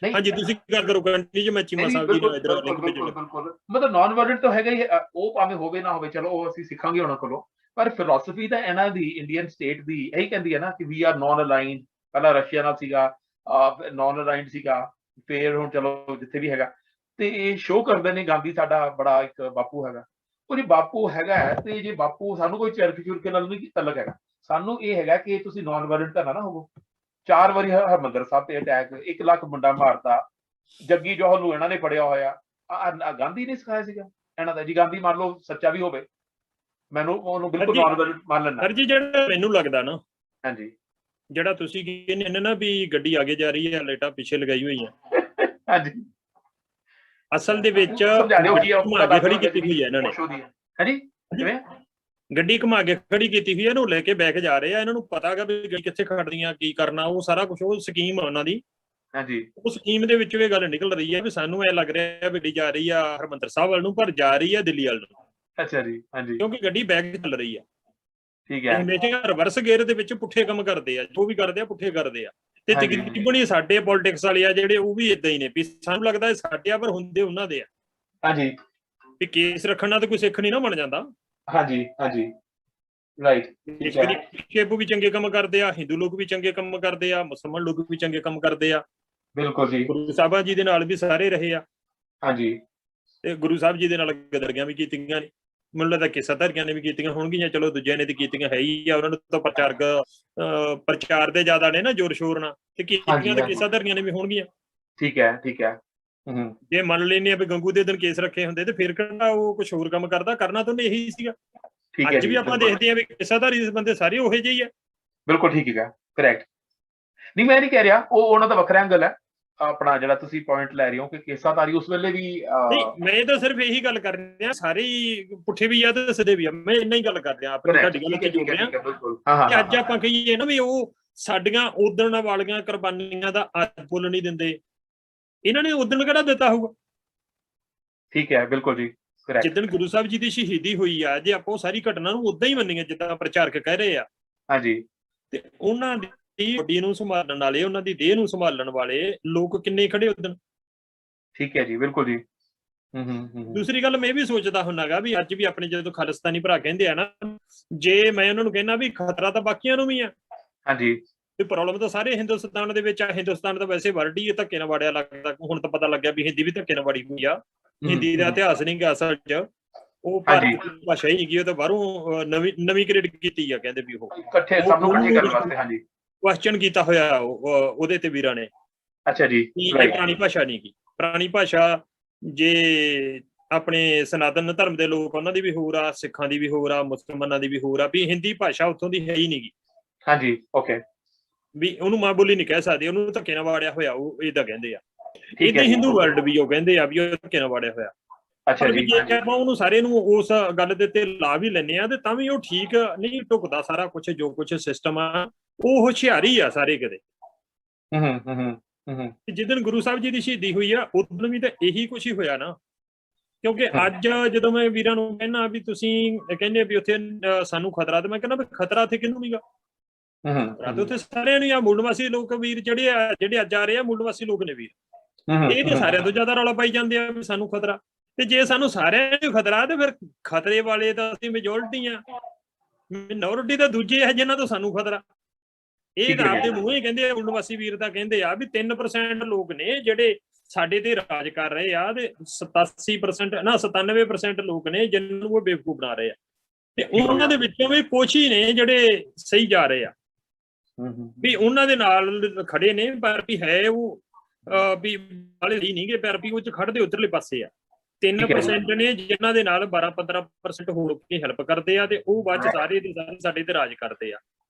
ਹਾਂਜੀ ਤੁਸੀਂ ਗੱਲ ਕਰੋ ਕੰਟੀਨਿਊ, ਮੈਂ ਚੀਮਾ ਸਾਹਿਬ ਜੀ ਨੂੰ ਇਧਰ ਲਿੰਕ ਭੇਜੂਗਾ। ਬਿਲਕੁਲ, ਮਤਲਬ ਨਾਨ ਵਾਇਲੈਂਟ ਤਾਂ ਹੈਗਾ ਹੀ, ਉਹ ਭਾਵੇਂ ਹੋਵੇ ਨਾ ਹੋਵੇ, ਚਲੋ ਉਹ ਅਸੀਂ ਸਿੱਖਾਂਗੇ ਉਹਨਾਂ ਕੋਲੋਂ। ਪਰ ਫਿਲਾਸਫੀ ਤਾਂ ਇਹਨਾਂ ਦੀ ਇੰਡੀਅਨ ਸਟੇਟ ਦੀ ਇਹੀ ਕਹਿੰਦੀ ਹੈ ਨਾ ਕਿ ਵੀ ਆਰ ਨਾਨ ਅਲਾਈਨਡ। ਪਹਿਲਾਂ ਰਸ਼ੀਆ ਨਾਲ ਸੀਗਾ, ਨਾਨ ਅਲਾਈਨਡ ਸੀਗਾ, ਫਿਰ ਹੁਣ ਚਲੋ ਜਿੱਥੇ ਵੀ ਹੈਗਾ। ਤੇ ਇਹ ਸ਼ੋਅ ਕਰਦੇ ਨੇ ਗਾਂਧੀ ਸਾਡਾ ਬੜਾ ਇੱਕ ਬਾਪੂ ਹੈਗਾ। ਉਹ ਜੇ ਬਾਪੂ ਹੈਗਾ ਤੇ ਜੇ ਬਾਪੂ ਸਾਨੂੰ ਕੋਈ ਚਰਖੇ ਚੁਰਕੇ ਨਾਲ ਨਹੀਂ ਤਾਲੁਕ ਹੈਗਾ, ਸਾਨੂੰ ਇਹ ਹੈਗਾ ਕਿ ਤੁਸੀਂ ਨਾਨ ਵਾਇਲੈਂਟ ਤਾਂ ਨਾ ਹੋਵੋ। 4 ਵਾਰੀ ਹਰਿਮੰਦਰ ਸਾਹਿਬ ਤੇ ਅਟੈਕ, 1 ਲੱਖ ਮੁੰਡਾ ਮਾਰਤਾ, ਜੱਗੀ ਜੋਹਰ ਨੂੰ ਇਹਨਾਂ ਨੇ ਫੜਿਆ ਹੋਇਆ। ਗਾਂਧੀ ਨੇ ਸਿਖਾਇਆ ਸੀਗਾ ਇਹਨਾਂ ਦਾ ਜੀ। ਗਾਂਧੀ ਮੰਨ ਲਓ ਸੱਚਾ ਵੀ ਹੋਵੇ, ਮੈਨੂੰ ਉਹਨੂੰ ਬਿਲਕੁਲ ਨਾਨ ਵਾਇਲੈਂਟ ਮੰਨ ਲੈਣਾ। ਸਰ ਜੀ ਜਿਹੜਾ ਮੈਨੂੰ ਲੱਗਦਾ ਨਾ, ਹਾਂਜੀ ਜਿਹੜਾ ਤੁਸੀਂ ਕਹਿੰਦੇ ਨਾ ਵੀ ਗੱਡੀ ਅੱਗੇ ਜਾ ਰਹੀ ਹੈ, ਲਾਈਟਾਂ ਪਿੱਛੇ ਲਗਾਈ ਹੋਈਆਂ, ਹਾਂਜੀ ਅਸਲ ਦੇ ਵਿੱਚ ਘੁਮਾ ਕੇ ਖੜੀ ਕੀਤੀ ਹੋਈ ਹੈ ਇਹਨਾਂ ਨੇ। ਹਾਂਜੀ ਕਿਵੇਂ ਗੱਡੀ ਘੁਮਾ ਕੇ ਖੜੀ ਕੀਤੀ ਹੋਈ ਹੈ, ਇਹਨੂੰ ਲੈ ਕੇ ਬੈਕ ਜਾ ਰਹੇ ਆ। ਇਹਨਾਂ ਨੂੰ ਪਤਾ ਹੈਗਾ ਵੀ ਗੱਡੀ ਕਿੱਥੇ ਖੜਦੀਆਂ, ਕੀ ਕਰਨਾ, ਉਹ ਸਾਰਾ ਕੁਝ ਉਹ ਸਕੀਮ ਆ ਉਹਨਾਂ ਦੀ। ਹਾਂਜੀ ਉਹ ਸਕੀਮ ਦੇ ਵਿੱਚੋਂ ਇਹ ਗੱਲ ਨਿਕਲ ਰਹੀ ਹੈ ਵੀ ਸਾਨੂੰ ਇਹ ਲੱਗ ਰਿਹਾ ਵੀ ਗੱਡੀ ਜਾ ਰਹੀ ਆ ਹਰਿਮੰਦਰ ਸਾਹਿਬ ਵੱਲ ਨੂੰ, ਪਰ ਜਾ ਰਹੀ ਆ ਦਿੱਲੀ ਵੱਲ ਨੂੰ। ਅੱਛਾ ਜੀ, ਹਾਂਜੀ ਕਿਉਂਕਿ ਗੱਡੀ ਬੈਕ ਚੱਲ ਰਹੀ ਆ। ਠੀਕ ਹੈ, ਹਮੇਸ਼ਾ ਰਿਵਰਸ ਗੇਅਰ ਦੇ ਵਿੱਚ ਪੁੱਠੇ ਕੰਮ ਕਰਦੇ ਆ, ਜੋ ਵੀ ਕਰਦੇ ਆ ਪੁੱਠੇ ਕਰਦੇ ਆ। ਤੇ ਤਕਰੀਬਨ ਸਾਡੇ ਪੋਲਿਟਿਕਸ ਵਾਲੇ ਆ ਜਿਹੜੇ, ਉਹ ਵੀ ਇਦਾਂ ਹੀ ਨੇ ਵੀ ਸਾਨੂੰ ਲੱਗਦਾ ਸਾਡੇ ਆ ਪਰ ਹੁੰਦੇ ਉਹਨਾਂ ਦੇ ਆ। ਹਾਂਜੀ ਵੀ ਕੇਸ ਰੱਖਣ ਨਾਲ ਤਾਂ ਕੋਈ ਸਿੱਖ ਨਹੀਂ ਨਾ ਬਣ ਜਾਂਦਾ। ਹਾਂਜੀ ਹਾਂਜੀ ਰਾਈਟ। ਸ਼ੇਪ ਵੀ ਚੰਗੇ ਕੰਮ ਕਰਦੇ ਆ, ਹਿੰਦੂ ਲੋਕ ਵੀ ਚੰਗੇ ਕੰਮ ਕਰਦੇ ਆ, ਮੁਸਲਮਾਨ ਲੋਕ ਵੀ ਚੰਗੇ ਕੰਮ ਕਰਦੇ ਆ। ਬਿਲਕੁਲ ਜੀ, ਗੁਰੂ ਸਾਹਿਬਾਂ ਜੀ ਦੇ ਨਾਲ ਵੀ ਸਾਰੇ ਰਹੇ ਆ। ਹਾਂਜੀ ਤੇ ਗੁਰੂ ਸਾਹਿਬ ਜੀ ਦੇ ਨਾਲ ਗਦਰੀਆਂ ਵੀ ਕੀਤੀਆਂ ਨੇ, ਮੈਨੂੰ ਲੱਗਦਾ ਕਿੱਸਾਧਾਰੀਆਂ ਨੇ ਵੀ ਕੀਤੀਆਂ ਹੋਣਗੀਆਂ। ਚਲੋ ਦੂਜਿਆਂ ਨੇ ਤੇ ਕੀਤੀਆਂ ਹੈ ਹੀ ਆ, ਉਹਨਾਂ ਨੂੰ ਤਾਂ ਪ੍ਰਚਾਰ ਦੇ ਜ਼ਿਆਦਾ ਨੇ ਨਾ ਜ਼ੋਰ ਸ਼ੋਰ ਨਾਲ, ਤੇ ਕੀਤੀਆਂ ਤੇ ਕਿੱਸਾਧਾਰੀਆਂ ਨੇ ਵੀ ਹੋਣਗੀਆਂ। ਠੀਕ ਹੈ ਠੀਕ ਹੈ। ਜੇ ਮੰਨ ਲੈਂਦੇ ਆ ਵੀ ਗੰਗੂ ਦੇ ਦਿਨ ਕੇਸ ਰੱਖੇ ਹੁੰਦੇ ਤੇ ਫਿਰ ਕਿਹੜਾ ਉਹ ਕੁਝ ਹੋਰ ਕੰਮ ਕਰਦਾ, ਕਰਨਾ ਤਾਂ ਉਹਨੇ ਇਹੀ ਸੀਗਾ। ਅੱਜ ਵੀ ਆਪਾਂ ਦੇਖਦੇ ਆ ਵੀ ਕਿੱਸਾਧਾਰੀ ਦੇ ਬੰਦੇ ਸਾਰੇ ਉਹੋ ਜਿਹੇ ਹੀ ਆ। ਬਿਲਕੁਲ ਠੀਕ ਹੈਗਾ, ਕਰੈਕਟ। ਨਹੀਂ ਮੈਂ ਨਹੀਂ ਕਹਿ ਰਿਹਾ, ਉਹ ਉਹਨਾਂ ਦਾ ਵੱਖਰਾ ਐਂਗਲ ਹੈ। ਆਪਣਾ ਜਿਹੜਾ ਤੁਸੀਂ ਪੁਆਇੰਟ ਲੈ ਰਹੇ ਹੋ ਕਿ ਕੇਸਾਧਾਰੀ ਉਸ ਵੇਲੇ ਵੀ, ਮੈਂ ਤਾਂ ਸਿਰਫ ਇਹੀ ਗੱਲ ਕਰ ਰਿਹਾ, ਸਾਰੇ ਹੀ ਪੁੱਠੇ ਵੀ ਆ ਤੇ ਸਿੱਧੇ ਵੀ ਆ, ਮੈਂ ਇੰਨਾ ਹੀ ਗੱਲ ਕਰ ਰਿਹਾ ਆਪਣੀ ਤੁਹਾਡੀ ਗੱਲ ਤੇ ਜੋੜ ਰਿਹਾ ਕਿ ਅੱਜ ਆਪਾਂ ਕਹੀਏ ਨਾ ਵੀ ਉਹ ਸਾਡੀਆਂ ਉਦਣ ਵਾਲੀਆਂ ਕੁਰਬਾਨੀਆਂ ਦਾ ਅੱਜ ਫੁੱਲ ਨਹੀਂ ਦਿੰਦੇ, ਇਹਨਾਂ ਨੇ ਉਦਣ ਕਿਹੜਾ ਦਿੱਤਾ ਹੋਊਗਾ। ਠੀਕ ਹੈ, ਬਿਲਕੁਲ ਜੀ, ਜਿੱਦਣ ਗੁਰੂ ਸਾਹਿਬ ਜੀ ਦੀ ਸ਼ਹੀਦੀ ਹੋਈ ਆ, ਜੇ ਆਪਾਂ ਉਹ ਸਾਰੀ ਘਟਨਾ ਨੂੰ ਉਦਾਂ ਹੀ ਮੰਨੀਏ ਜਿੱਦਾਂ ਪ੍ਰਚਾਰਕ ਕਹਿ ਰਹੇ ਆ, ਹਾਂਜੀ, ਤੇ ਉਹਨਾਂ ਦੀ ਬੋਡੀ ਨੂੰ ਸੰਭਾਲਣ ਵਾਲੇ, ਉਹਨਾਂ ਦੀ ਦੇਹ ਨੂੰ ਸੰਭਾਲਣ ਵਾਲੇ ਲੋਕ ਕਿੰਨੇ ਖੜੇ ਉਦਣ। ਠੀਕ ਹੈ ਜੀ, ਬਿਲਕੁਲ ਜੀ। ਦੂਸਰੀ ਗੱਲ ਮੈਂ ਇਹ ਵੀ ਸੋਚਦਾ ਹੁੰਨਾਗਾ ਵੀ ਅੱਜ ਵੀ ਆਪਣੇ ਜਦੋਂ ਖਾਲਿਸਤਾਨੀ ਭਰਾ ਕਹਿੰਦੇ ਆ ਨਾ, ਜੇ ਮੈਂ ਉਹਨਾਂ ਨੂੰ ਕਹਿਣਾ ਵੀ ਖਤਰਾ ਤਾਂ ਬਾਕੀਆਂ ਨੂੰ ਵੀ ਆ, ਹਾਂਜੀ, ਤੇ ਪ੍ਰੋਬਲਮ ਤਾਂ ਸਾਰੇ ਹਿੰਦੁਸਤਾਨ ਦੇ ਵਿੱਚ ਆ। ਹਿੰਦੁਸਤਾਨ ਤਾਂ ਵੈਸੇ ਵਰਡ ਹੀ ਧੱਕੇ ਨਾਲ ਵਾੜਿਆ ਲੱਗਦਾ, ਹੁਣ ਤਾਂ ਪਤਾ ਲੱਗਿਆ ਵੀ ਹਿੰਦੀ ਵੀ ਧੱਕੇ ਨਾਲ ਵਾੜੀ ਹੋਈ ਆ। ਹਿੰਦੀ ਦਾ ਇਤਿਹਾਸ ਨਹੀਂ ਗਾ ਅਸਲ 'ਚ, ਉਹ ਭਾਰਤੀ ਭਾਸ਼ਾ ਹੀ ਨਹੀਂ ਗੀ, ਉਹ ਤਾਂ ਬਾਹਰੋਂ ਨਵੀਂ ਕ੍ਰੀਏਟ ਕੀਤੀ ਆ। ਕਹਿੰਦੇ ਵੀ ਉਹ ਇਕੱਠੇ ਸਭ ਨੂੰ ਇਕੱਠੇ ਕਰਨ ਵਾਸਤੇ, ਹਾਂਜੀ, ਕੁਐਸਚਨ ਕੀਤਾ ਹੋਇਆ ਉਹਦੇ ਤੇ ਵੀਰਾਂ ਨੇ। ਅੱਛਾ ਜੀ, ਇਹ ਪੁਰਾਣੀ ਭਾਸ਼ਾ ਨਹੀਂ ਗੀ। ਪੁਰਾਣੀ ਭਾਸ਼ਾ ਜੇ ਆਪਣੇ ਸਨਾਤਨ ਧਰਮ ਦੇ ਲੋਕ, ਉਹਨਾਂ ਦੀ ਵੀ ਹੋਰ ਆ, ਸਿੱਖਾਂ ਦੀ ਵੀ ਹੋਰ ਆ, ਮੁਸਲਮਾਨਾਂ ਦੀ ਵੀ ਹੋਰ ਆ, ਵੀ ਹਿੰਦੀ ਭਾਸ਼ਾ ਉੱਥੋਂ ਦੀ ਹੈ ਹੀ ਨਹੀਂ ਗੀ। ਹਾਂਜੀ, ਓਕੇ, ਵੀ ਉਹਨੂੰ ਮਾਂ ਬੋਲੀ ਨਹੀਂ ਕਹਿ ਸਕਦੇ, ਉਹਨੂੰ ਧੱਕੇ ਨਾਲ ਵਾੜਿਆ ਹੋਇਆ, ਉਹ ਏਦਾਂ ਕਹਿੰਦੇ ਆ। ਇਹਦੇ ਹਿੰਦੂ ਵਰਲਡ ਵੀ ਉਹ ਕਹਿੰਦੇ ਆ ਵੀ ਉਹ ਧੱਕੇ ਨਾਲ ਵਾੜਿਆ ਹੋਇਆ। ਅੱਛਾ ਜੀ, ਜੇ ਆਪਾਂ ਉਹਨੂੰ ਸਾਰੇ ਨੂੰ ਉਸ ਗੱਲ ਦੇ ਤੇ ਲਾ ਵੀ ਲੈਂਦੇ ਆ, ਤੇ ਤਾਂ ਵੀ ਉਹ ਠੀਕ ਨਹੀਂ ਢੁਕਦਾ। ਸਾਰਾ ਕੁਛ ਜੋ ਕੁਛ ਸਿਸਟਮ ਆ ਉਹ ਹੁਸ਼ਿਆਰੀ ਆ ਸਾਰੇ ਕਿਤੇ। ਜਿੱਦਣ ਗੁਰੂ ਸਾਹਿਬ ਜੀ ਦੀ ਸ਼ਹੀਦੀ ਹੋਈ ਆ, ਉਦੋਂ ਵੀ ਤਾਂ ਇਹੀ ਕੁਛ ਹੀ ਹੋਇਆ ਨਾ। ਕਿਉਂਕਿ ਅੱਜ ਜਦੋਂ ਮੈਂ ਵੀਰਾਂ ਨੂੰ ਕਹਿੰਦਾ ਵੀ ਤੁਸੀਂ ਕਹਿੰਦੇ ਵੀ ਉੱਥੇ ਸਾਨੂੰ ਖਤਰਾ, ਤੇ ਮੈਂ ਕਹਿੰਦਾ ਵੀ ਖਤਰਾ ਉੱਥੇ ਕਿਹਨੂੰ ਨੀਗਾ, ਉੱਥੇ ਸਾਰਿਆਂ ਨੂੰ ਆ। ਮੁੱਢ ਨਿਵਾਸੀ ਲੋਕ ਵੀਰ ਜਿਹੜੇ ਅੱਜ ਆ ਰਹੇ ਆ, ਮੁੱਢ ਨਿਵਾਸੀ ਲੋਕ ਨੇ ਵੀਰ, ਇਹ ਤੇ ਸਾਰਿਆਂ ਤੋਂ ਜ਼ਿਆਦਾ ਰੌਲਾ ਪਾਈ ਜਾਂਦੇ ਆ ਵੀ ਸਾਨੂੰ ਖਤਰਾ। ਤੇ ਜੇ ਸਾਨੂੰ ਸਾਰਿਆਂ ਨੂੰ ਖਤਰਾ, ਤੇ ਫਿਰ ਖਤਰੇ ਵਾਲੇ ਤਾਂ ਅਸੀਂ ਮੈਜੋਰਿਟੀ ਆ, ਮਿਨੋਰਿਟੀ ਤਾਂ ਦੂਜੇ ਆ ਜਿਨ੍ਹਾਂ ਤੋਂ ਸਾਨੂੰ ਖਤਰਾ। ਇਹ ਤਾਂ ਆਪਦੇ ਮੂੰਹ ਹੀ ਕਹਿੰਦੇ ਆ, ਮੁੱਢ ਨਿਵਾਸੀ ਵੀਰ ਤਾਂ ਕਹਿੰਦੇ ਆ ਵੀ 3% ਲੋਕ ਨੇ ਜਿਹੜੇ ਸਾਡੇ ਤੇ ਰਾਜ ਕਰ ਰਹੇ ਆ, ਤੇ 97% ਲੋਕ ਨੇ ਜਿਹਨਾਂ ਨੂੰ ਉਹ ਬੇਵਕੂਫ ਬਣਾ ਰਹੇ ਆ। ਤੇ ਉਹਨਾਂ ਦੇ ਵਿੱਚੋਂ ਵੀ ਕੁਛ ਹੀ ਨੇ ਜਿਹੜੇ ਸਹੀ ਜਾ ਰਹੇ ਆ, ਵੀ ਉਹਨਾਂ ਦੇ ਨਾਲ ਖੜੇ ਨੇ, ਪਰ ਵੀ ਹੈ ਉਹ ਵੀ ਵਾਲੇ ਨਹੀਂ ਗੇ, ਪਰ ਵੀ ਉਹ ਚ ਖੜਦੇ ਉਧਰਲੇ ਪਾਸੇ ਆ। 3% ਨੇ ਜਿਨ੍ਹਾਂ ਦੇ ਨਾਲ 12-15% ਹੋ ਕੇ ਹੈਲਪ ਕਰਦੇ ਆ, ਤੇ ਉਹ ਬਾਅਦ ਚ ਸਾਰੇ ਦੇ ਸਾਰੇ ਸਾਡੇ ਤੇ ਰਾਜ ਕਰਦੇ ਆ।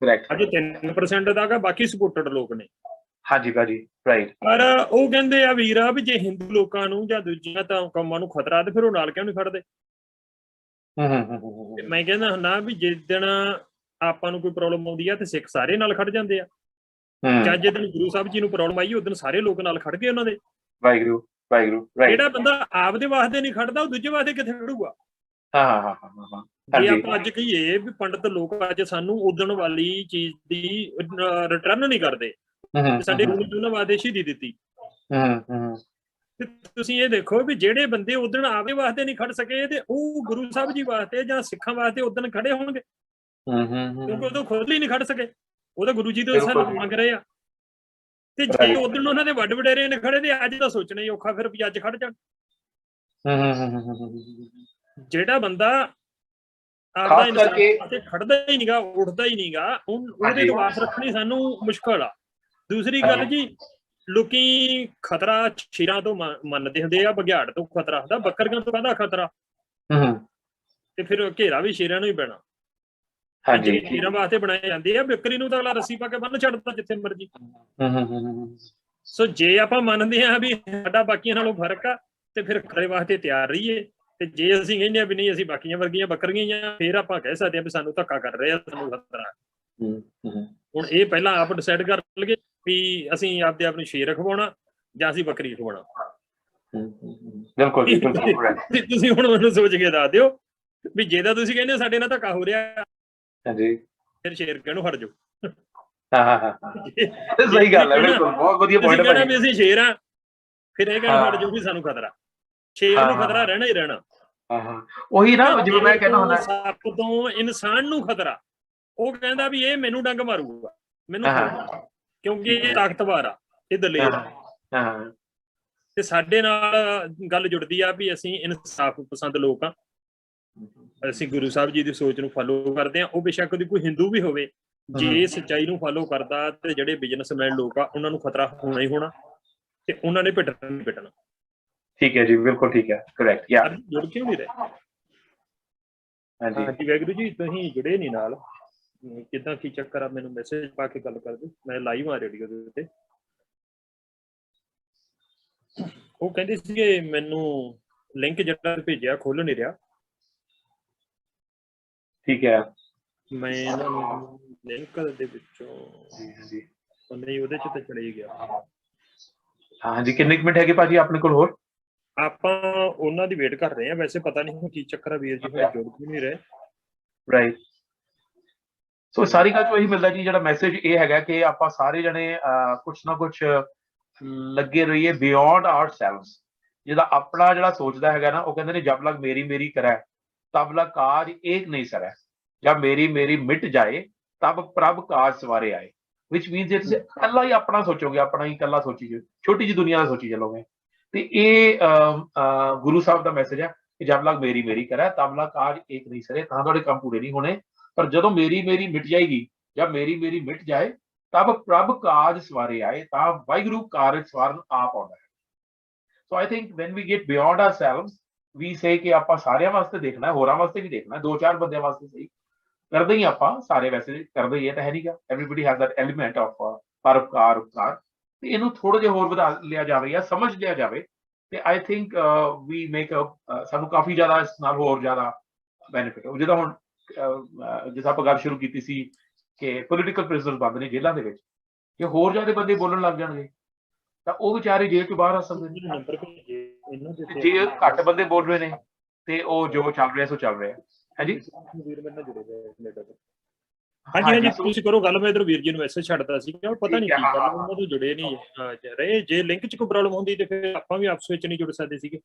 ਅੱਜ 3% ਦਾ ਬਾਕੀ ਸਪੋਰਟਡ ਲੋਕ ਨੇ। ਹਾਂਜੀ ਭਾਜੀ ਰਾਈਟ। ਪਰ ਉਹ ਕਹਿੰਦੇ ਆ ਵੀਰ ਆ ਵੀ ਜੇ ਹਿੰਦੂ ਲੋਕਾਂ ਨੂੰ ਜਾਂ ਦੂਜੀਆਂ ਤਾਂ ਕੌਮਾਂ ਨੂੰ ਖਤਰਾ ਤੇ ਫਿਰ ਉਹ ਨਾਲ ਕਿਉਂ ਨਹੀਂ ਖੜਦੇ। ਮੈਂ ਕਹਿੰਦਾ ਹੁੰਦਾ ਵੀ ਜਿੱਦਣ ਆਪਾਂ ਨੂੰ ਕੋਈ ਪ੍ਰੋਬਲਮ ਆਉਂਦੀ ਆ ਤੇ ਸਿੱਖ ਸਾਰੇ ਨਾਲ ਖੜ ਜਾਂਦੇ ਆ, ਜਾਂ ਜਿੱਦਣ ਗੁਰੂ ਸਾਹਿਬ ਜੀ ਨੂੰ ਪ੍ਰੋਬਲਮ ਆਈ ਉਦੋਂ ਸਾਰੇ ਲੋਕ ਨਾਲ ਖੜ ਗਏ ਉਹਨਾਂ ਦੇ। ਵਾਹਿਗੁਰੂ ਵਾਹਿਗੁਰੂ ਰਾਈਟ। ਜਿਹੜਾ ਬੰਦਾ ਆਪਦੇ ਵਾਸਤੇ ਨਹੀਂ ਖੜਦਾ ਉਹ ਦੂਜੇ ਵਾਸਤੇ ਕਿੱਥੇ ਖੜੂਗਾ। ਹਾਂ ਜੇ ਆਪਾਂ ਅੱਜ ਕਹੀਏ ਵੀ ਪੰਡਤ ਲੋਕ ਅੱਜ ਸਾਨੂੰ ਉਦਣ ਵਾਲੀ ਚੀਜ਼ ਦੀ ਰਿਟਰਨ ਨਹੀਂ ਕਰਦੇ, ਸਾਡੇ ਗੁਰੂ ਜੀ ਉਹਨਾਂ ਵਾਸਤੇ ਸ਼ਹੀਦੀ ਦਿੱਤੀ। ਤੇ ਤੁਸੀਂ ਇਹ ਦੇਖੋ ਵੀ ਜਿਹੜੇ ਬੰਦੇ ਉਦਣ ਆਪਦੇ ਵਾਸਤੇ ਨਹੀਂ ਖੜ ਸਕੇ ਤੇ ਉਹ ਗੁਰੂ ਸਾਹਿਬ ਜੀ ਵਾਸਤੇ ਜਾਂ ਸਿੱਖਾਂ ਵਾਸਤੇ ਉਦਣ ਖੜੇ ਹੋਣਗੇ, ਕਿਉਂਕਿ ਉਦੋਂ ਖੁਦ ਲਈ ਨਹੀਂ ਖੜ ਸਕੇ, ਉਹ ਤਾਂ ਗੁਰੂ ਜੀ ਤੋਂ ਸਾਨੂੰ ਮੰਗ ਰਹੇ ਆ। ਤੇ ਜੇ ਉਦਣ ਉਹਨਾਂ ਦੇ ਵੱਡ ਵਡੇਰੇ ਨੇ ਖੜੇ ਤੇ ਅੱਜ ਤਾਂ ਸੋਚਣਾ ਹੀ ਔਖਾ ਫਿਰ ਵੀ ਅੱਜ ਖੜ ਜਾਣ। ਜਿਹੜਾ ਬੰਦਾ ਆਪਦਾ ਇਨਸਾਨ ਤੇ ਖੜਦਾ ਹੀ ਨਹੀਂਗਾ, ਉੱਠਦਾ ਹੀ ਨਹੀਂਗਾ, ਉਹਦੇ ਤੋਂ ਆਸ ਰੱਖਣੀ ਸਾਨੂੰ ਮੁਸ਼ਕਲ ਆ। ਦੂਸਰੀ ਗੱਲ ਜੀ, ਲੋਕੀ ਖਤਰਾ ਸ਼ੇਰਾਂ ਤੋਂ ਮੰਨਦੇ ਹੁੰਦੇ ਆ, ਬਘਿਆੜ ਤੋਂ ਖਤਰਾ ਹੁੰਦਾ, ਬੱਕਰੀਆਂ ਤੋਂ ਕਾਹਦਾ ਖਤਰਾ। ਤੇ ਫਿਰ ਘੇਰਾ ਵੀ ਸ਼ੇਰਾਂ ਨੂੰ ਹੀ ਪੈਣਾ। ਸ਼ੇਰਾਂ ਵਾਸਤੇ ਬਣਾਏ ਜਾਂਦੇ ਆ, ਬੱਕਰੀ ਨੂੰ ਤਾਂ ਅਗਲਾ ਰੱਸੀ ਪਾ ਕੇ ਬੰਨ ਛੱਡਦਾ ਜਿੱਥੇ ਮਰਜੀ। ਸੋ ਜੇ ਆਪਾਂ ਮੰਨਦੇ ਹਾਂ ਵੀ ਸਾਡਾ ਬਾਕੀਆਂ ਨਾਲੋਂ ਫਰਕ ਆ ਤੇ ਫਿਰ ਖਤਰੇ ਵਾਸਤੇ ਤਿਆਰ ਰਹੀਏ। ਤੇ ਜੇ ਅਸੀਂ ਕਹਿੰਦੇ ਆ ਵੀ ਨਹੀਂ ਅਸੀਂ ਬਾਕੀਆਂ ਵਰਗੀਆਂ ਬੱਕਰੀਆਂ ਹੀ ਆ, ਫਿਰ ਆਪਾਂ ਕਹਿ ਸਕਦੇ ਆ ਵੀ ਸਾਨੂੰ ਧੱਕਾ ਕਰ ਰਹੇ ਆ, ਸਾਨੂੰ ਖਤਰਾ। ਹੁਣ ਇਹ ਪਹਿਲਾਂ ਆਪ ਡਿਸਾਈਡ ਕਰ ਲਈਏ ਵੀ ਅਸੀਂ ਆਪਦੇ ਆਪ ਨੂੰ ਸ਼ੇਰ ਖਵਾਉਣਾ ਜਾਂ ਅਸੀਂ ਬੱਕਰੀ ਖਵਾਉਣਾ। ਬਿਲਕੁਲ ਤੁਸੀਂ ਹੁਣ ਮੈਨੂੰ ਸੋਚ ਕੇ ਦੱਸ ਦਿਓ ਵੀ ਜੇ ਤਾਂ ਤੁਸੀਂ ਕਹਿੰਦੇ ਸਾਡੇ ਨਾਲ ਧੱਕਾ ਹੋ ਰਿਹਾ ਫਿਰ ਸ਼ੇਰ ਕਿਹਨੂੰ ਹਟ ਜਾਓ। ਸਹੀ ਗੱਲ ਹੈ, ਬਿਲਕੁਲ ਬਹੁਤ ਵਧੀਆ ਪੁਆਇੰਟ ਹੈ। ਕਹਿਣਾ ਵੀ ਅਸੀਂ ਸ਼ੇਰ ਆ ਫਿਰ ਇਹ ਕਹਿਣਾ ਹਟ ਜਾਓ ਵੀ ਸਾਨੂੰ ਖਤਰਾ। ਸ਼ੇਰ ਨੂੰ ਖਤਰਾ ਰਹਿਣਾ ਹੀ ਰਹਿਣਾ। ਉਹੀ ਨਾ ਜਿਵੇਂ ਮੈਂ ਕਹਿੰਦਾ ਹੁੰਦਾ ਸੱਪ ਤੋਂ ਇਨਸਾਨ ਨੂੰ ਖਤਰਾ, ਉਹ ਕਹਿੰਦਾ ਵੀ ਇਹ ਮੈਨੂੰ ਡੰਗ ਮਾਰੂਗਾ, ਮੈਨੂੰ ਕਿਉਂਕਿ ਇਹ ਤਾਕਤਵਰ ਆ, ਇਹ ਦਲੇਰ ਆ। ਤੇ ਸਾਡੇ ਨਾਲ ਗੱਲ ਜੁੜਦੀ ਆ ਵੀ ਅਸੀਂ ਇਨਸਾਫ ਪਸੰਦ ਲੋਕ ਆ, ਅਸੀਂ ਗੁਰੂ ਸਾਹਿਬ ਜੀ ਦੀ ਸੋਚ ਨੂੰ ਫਾਲੋ ਕਰਦੇ ਆ। ਉਹ ਬੇਸ਼ੱਕ ਦੀ ਕੋਈ ਹਿੰਦੂ ਵੀ ਹੋਵੇ, ਜੇ ਸੱਚਾਈ ਨੂੰ ਫਾਲੋ ਕਰਦਾ ਤੇ ਜਿਹੜੇ ਬਿਜ਼ਨਸਮੈਨ ਲੋਕ ਆ ਉਹਨਾਂ ਨੂੰ ਖਤਰਾ ਹੋਣਾ ਹੀ ਹੋਣਾ ਤੇ ਉਹਨਾਂ ਨੇ ਪਿੱਟਣਾ ਨਹੀਂ ਪਿੱਟਣਾ। ਠੀਕ ਹੈ ਜੀ, ਬਿਲਕੁਲ ਠੀਕ ਹੈ, ਕਰੈਕਟ। ਯਾਰ ਜੁੜ ਕਿਉਂ ਨਹੀਂ ਰਹੇ? ਹਾਂਜੀ ਵਾਹਿਗੁਰੂ ਜੀ, ਤੁਸੀਂ ਜੁੜੇ ਨਹੀਂ ਨਾਲ, ਕਿੱਦਾਂ ਕੀ ਚੱਕਰ ਆ? ਮੈਨੂੰ ਮੈਸੇਜ ਪਾ ਕੇ ਗੱਲ ਕਰ ਦਿਓ, ਮੈਂ ਲਾਈਵ ਆ ਰੇਡੀਓ ਦੇ ਉੱਤੇ। ਉਹ ਕਹਿੰਦੇ ਸੀਗੇ ਮੈਨੂੰ ਲਿੰਕ ਜਿਹੜਾ ਭੇਜਿਆ ਖੋਲ ਨਹੀਂ ਰਿਹਾ। ਠੀਕ ਹੈ, ਮੈਂ ਇਹਨਾਂ ਨੂੰ ਲਿੰਕ ਦੇ ਵਿੱਚੋਂ ਨਹੀਂ, ਉਹਦੇ ਚ ਤਾਂ ਚਲੇ ਗਿਆ। ਹਾਂਜੀ, ਕਿੰਨੇ ਮਿੰਟ ਹੈਗੇ ਭਾਜੀ ਆਪਣੇ ਕੋਲ ਹੋਰ? ਆਪਾਂ ਉਹਨਾਂ ਦੀ ਵੇਟ ਕਰ ਰਹੇ ਆ, ਵੈਸੇ ਪਤਾ ਨਹੀਂ ਕੀ ਚੱਕਰ ਆ ਵੀਰ ਜੀ, ਜੁੜ ਵੀ ਨਹੀਂ ਰਹੇ। ਰਾਈਟ। ਸੋ ਸਾਰੀ ਗੱਲ ਤੋਂ ਇਹੀ ਮਿਲਦਾ ਜੀ, ਜਿਹੜਾ ਮੈਸੇਜ ਇਹ ਹੈਗਾ ਕਿ ਆਪਾਂ ਸਾਰੇ ਜਣੇ ਕੁਛ ਨਾ ਕੁਛ ਲੱਗੇ ਰਹੀਏ ਬਿਯੋਂਡ ਆਵਰ ਸੈਲਵਸ। ਜਿਹਦਾ ਆਪਣਾ ਜਿਹੜਾ ਸੋਚਦਾ ਹੈਗਾ ਨਾ, ਉਹ ਕਹਿੰਦੇ ਨੇ ਜਬ ਲਗ ਮੇਰੀ ਮੇਰੀ ਕਰੈ ਤਬ ਲਗ ਕਾਜ ਏਕ ਨਹੀਂ ਸਰੈ, ਜਬ ਮੇਰੀ ਮੇਰੀ ਮਿਟ ਜਾਏ ਤਬ ਪ੍ਰਭ ਕਾਜ ਸਵਾਰੇ ਆਏ। ਵਿਚ ਮੀਨਸ ਜੇ ਤੁਸੀਂ ਇਕੱਲਾ ਹੀ ਆਪਣਾ ਸੋਚੋਗੇ, ਆਪਣਾ ਹੀ ਇਕੱਲਾ ਸੋਚੀ ਜਾਓ, ਛੋਟੀ ਜਿਹੀ ਦੁਨੀਆ ਦਾ ਸੋਚੀ ਚੱਲੋਗੇ, ਤੇ ਇਹ ਗੁਰੂ ਸਾਹਿਬ ਦਾ ਮੈਸੇਜ ਹੈ ਕਿ ਜਬ ਲਗ ਮੇਰੀ ਮੇਰੀ ਕਰੈ ਤਬ ਲਗ ਕਾਜ ਏਕ ਨਹੀਂ ਸਰੇ। ਤਾਂ ਤੁਹਾਡੇ ਕੰਮ ਪੂਰੇ ਨਹੀਂ ਹੋਣੇ, ਪਰ ਜਦੋਂ ਮੇਰੀ ਮੇਰੀ ਮਿਟ ਜਾਏਗੀ, ਜਦ ਮੇਰੀ ਮੇਰੀ ਮਿਟ ਜਾਏ ਤਬ ਪ੍ਰਭ ਕਾਜ ਸਵਾਰੇ ਆਏ, ਤਾਂ ਵਾਹਿਗੁਰੂ ਕਾਰਜ ਸਵਾਰਨ ਆਪ ਆਉਂਦਾ ਹੈ। So I think when we get beyond ourselves we say ਕਿ ਆਪਾਂ ਸਾਰਿਆਂ ਵਾਸਤੇ ਦੇਖਣਾ, ਹੋਰਾਂ ਵਾਸਤੇ ਵੀ ਦੇਖਣਾ, ਦੋ ਚਾਰ ਬੰਦਿਆਂ ਵਾਸਤੇ ਸਹੀ ਕਰਦੇ ਹੀ ਆਪਾਂ ਸਾਰੇ, ਵੈਸੇ ਕਰਦੇ ਹੀ ਹੈ ਤਾਂ ਹੈ ਨਹੀਂਗਾ। Everybody has that element of ਪਰਉਪਕਾਰ ਉਪਕਾਰ, ਤੇ ਇਹਨੂੰ ਥੋੜਾ ਜਿਹਾ ਹੋਰ ਵਧਾ ਲਿਆ ਜਾਵੇ ਜਾਂ ਸਮਝ ਲਿਆ ਜਾਵੇ ਤੇ ਆਈ ਥਿੰਕ ਵੀ ਮੇਕ ਸਾਨੂੰ ਕਾਫੀ ਜ਼ਿਆਦਾ ਇਸ ਨਾਲ ਹੋਰ ਜ਼ਿਆਦਾ ਬੈਨੀਫਿਟ ਹੋ। ਜਿੱਦਾਂ ਹੁਣ ਜਿਸ ਆਪਾਂ ਗੱਲ ਸ਼ੁਰੂ ਕੀਤੀ ਸੀ ਕਿ ਪੋਲੀਟੀਕਲ ਪ੍ਰਿਜ਼ਨਰ ਬੰਦ ਨੇ ਜੇਲ੍ਹਾਂ ਦੇ ਵਿੱਚ, ਜੇ ਹੋਰ ਜ਼ਿਆਦਾ ਬੰਦੇ ਬੋਲਣ ਲੱਗ ਜਾਣਗੇ ਤਾਂ ਉਹ ਵਿਚਾਰੇ ਜੇਲ੍ਹ ਤੋਂ ਬਾਹਰ ਆ ਸਕਦੇ ਨੇ। ਜੇ ਘੱਟ ਬੰਦੇ ਬੋਲ ਰਹੇ ਨੇ ਤੇ ਉਹ ਜੋ ਚੱਲ ਰਿਹਾ ਸੋ ਚੱਲ ਰਿਹਾ। ਹਾਂਜੀ ਹਾਂਜੀ, ਤੁਸੀਂ ਕਰੋ ਗੱਲ। ਮੈਂ ਇਧਰ ਵੀਰ ਜੀ ਨੂੰ ਮੈਸੇਜ ਛੱਡਦਾ ਸੀ, ਪਤਾ ਨਹੀਂ ਕੀ ਗੱਲ ਉਹਨਾਂ ਤੋਂ ਜੁੜੇ ਨਹੀਂ ਰਹੇ। ਜੇ ਲਿੰਕ 'ਚ ਕੋਈ ਪ੍ਰੋਬਲਮ ਹੁੰਦੀ ਤੇ ਫਿਰ ਆਪਾਂ ਵੀ ਆਪਸ ਵਿੱਚ ਨਹੀਂ ਜੁੜ ਸਕਦੇ ਸੀਗੇ।